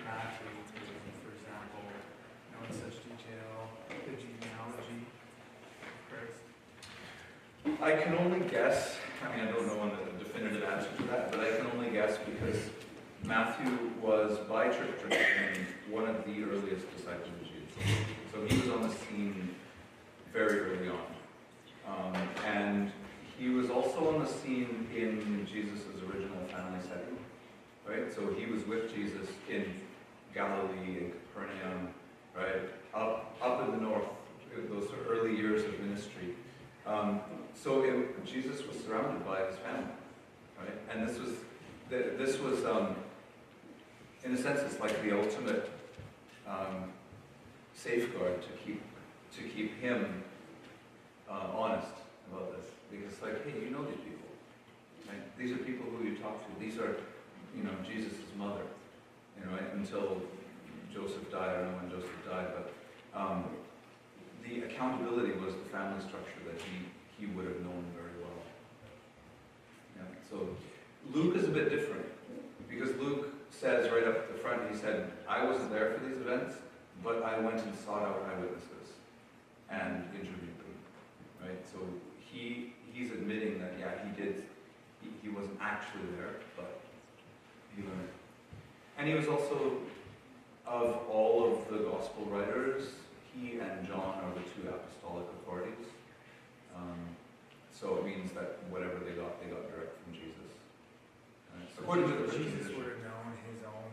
Matthew, for example, know in such detail the genealogy of Christ? I can only guess. I mean, I don't know a definitive answer to that, but I can only guess because Matthew was, by church tradition, one of the earliest disciples of Jesus. So he was on the scene very early on. And he was also on the scene in Jesus' original family setting. Right? So he was with Jesus in Galilee and Capernaum, right? Up in the north, those early years of ministry. Jesus was surrounded by his family, right? And this was in a sense, it's like the ultimate safeguard to keep him honest about this, because like, hey, you know these people, right? These are people who you talk to. These are, Jesus' mother, right? Until Joseph died. I don't know when Joseph died, but the accountability was the family structure that he would have known very well. Yeah. So Luke is a bit different, because Luke says right up at the front, he said, I wasn't there for these events, but I went and sought out eyewitnesses and interviewed them, right? So he's admitting that, yeah, he wasn't actually there, but he learned. And he was also, of all of the gospel writers, he and John are the two apostolic authorities. So it means that whatever they got direct from Jesus. According to the Christian Jesus tradition. would have known his own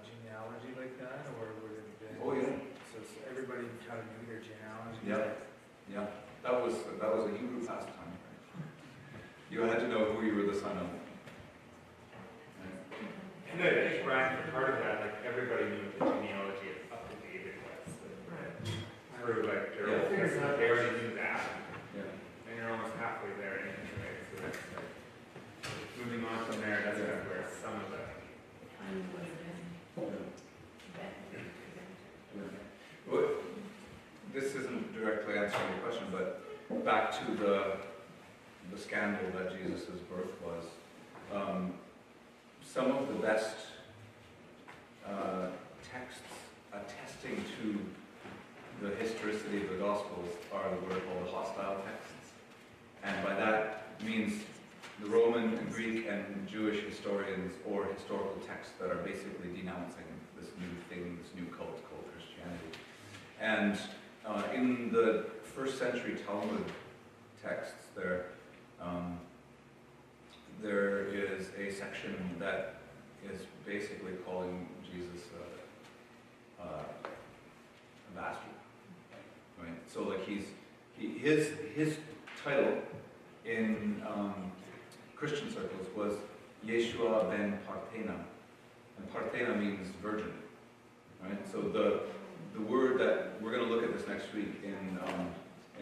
genealogy like that, or would it have been? Oh yeah. So everybody kind of knew their genealogy. Yeah. That was a Hebrew pastime. Right? You had to know who you were the son of. And I think, Brian, for part of that, like, everybody knew the genealogy up to David was. Through, like, their old testament, they already knew that. Yeah. And you're almost halfway there anyway, so that's like, moving on from there, that's kind of where some of the... Well, this isn't directly answering your question, but back to the scandal that Jesus' birth was. Some of the best texts attesting to the historicity of the Gospels are what are called the hostile texts. And by that means the Roman, Greek, and Jewish historians or historical texts that are basically denouncing this new thing, this new cult called Christianity. And in the first century Talmud texts, there is a section that is basically calling Jesus a bastard, right? So like his title in Christian circles was Yeshua ben Parthena, and Parthena means virgin, right? So the word that we're going to look at this next week in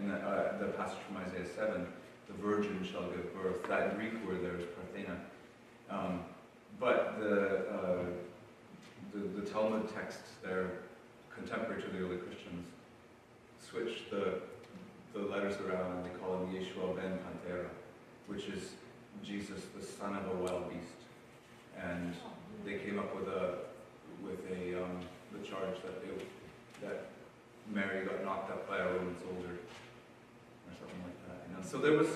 the passage from Isaiah 7, the virgin shall give birth. That Greek word there is Parthena. But the Talmud texts there, contemporary to the early Christians, switch the letters around and they call him Yeshua ben Panthera, which is Jesus, the son of a wild beast. And they came up with the charge that Mary got knocked up by a Roman soldier or something like that. So there's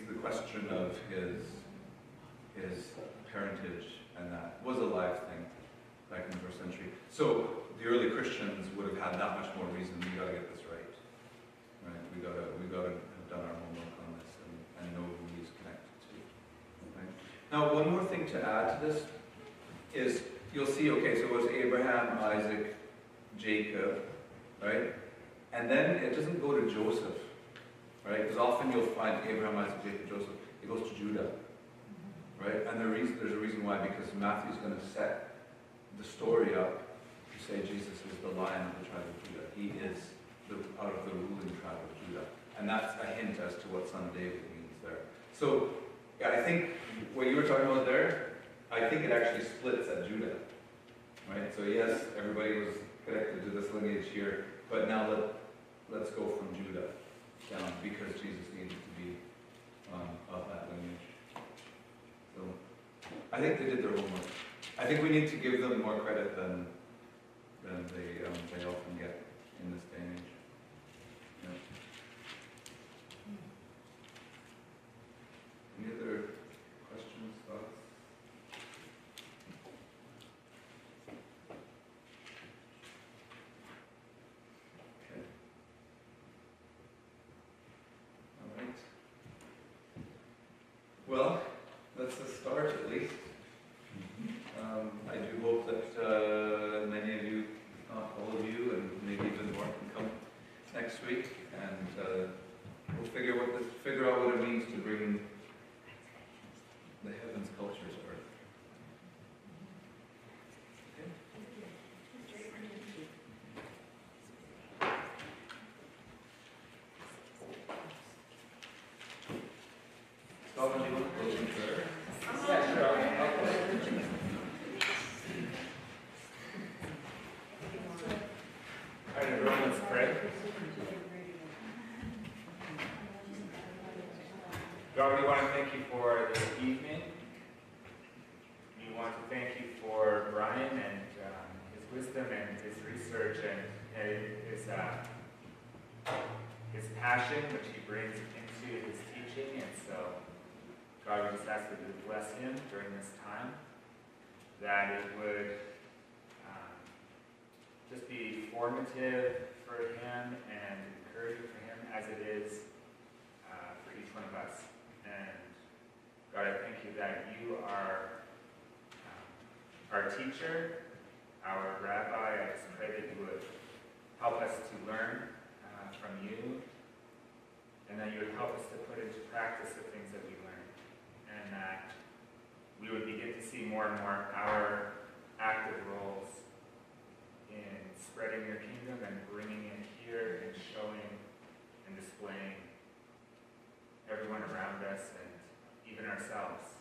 the question of his parentage, and that was a live thing back in the first century. So the early Christians would have had that much more reason. We got to get this right. We got to have done our homework on this and know who he's connected to. Okay? Now, one more thing to add to this is you'll see. Okay, so it was Abraham, Isaac, Jacob, right? And then it doesn't go to Joseph, right? Because often you'll find Abraham, Isaac, Jacob, Joseph. It goes to Judah, right? And there's a reason why, because Matthew's going to set the story up to say Jesus is the Lion of the tribe of Judah. He is out of the ruling tribe of Judah. And that's a hint as to what son of David means there. So, yeah, I think what you were talking about there, I think it actually splits at Judah, right? So yes, everybody was connected to this lineage here, but now let's go from Judah down, because Jesus needed to be of that lineage. So I think they did their homework. I think we need to give them more credit than they often get in this day and age. Yeah. Any other questions, thoughts? Okay. All right. Well, that's a start at least. I do hope that and we'll figure out what it means to bring the heavens culture to earth. Calvin, do you want to close in prayer? Yeah, sure. I'll close. All right, everyone, let's pray. God, we want to thank you for this evening. We want to thank you for Brian and his wisdom and his research and his passion, which he brings into his teaching. And so, God, we just ask that you would bless him during this time, that it would just be formative for him and encouraging for him as it is for each one of us. And God, I thank you that you are our teacher, our rabbi. I just pray that you would help us to learn from you, and that you would help us to put into practice the things that we learn, and that we would begin to see more and more our active roles in spreading your kingdom and bringing it here and showing and displaying everyone around us and even ourselves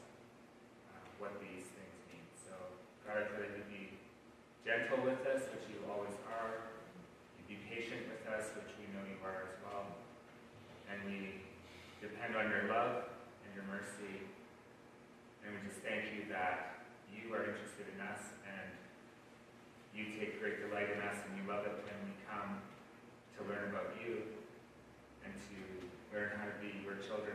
what these things mean. So, God, I pray that you be gentle with us, which you always are. You be patient with us, which we know you are as well. And we depend on your love and your mercy. And we just thank you that you are interested in us and you take great delight in us, and you love it when we come to learn about you and to learn how to be your children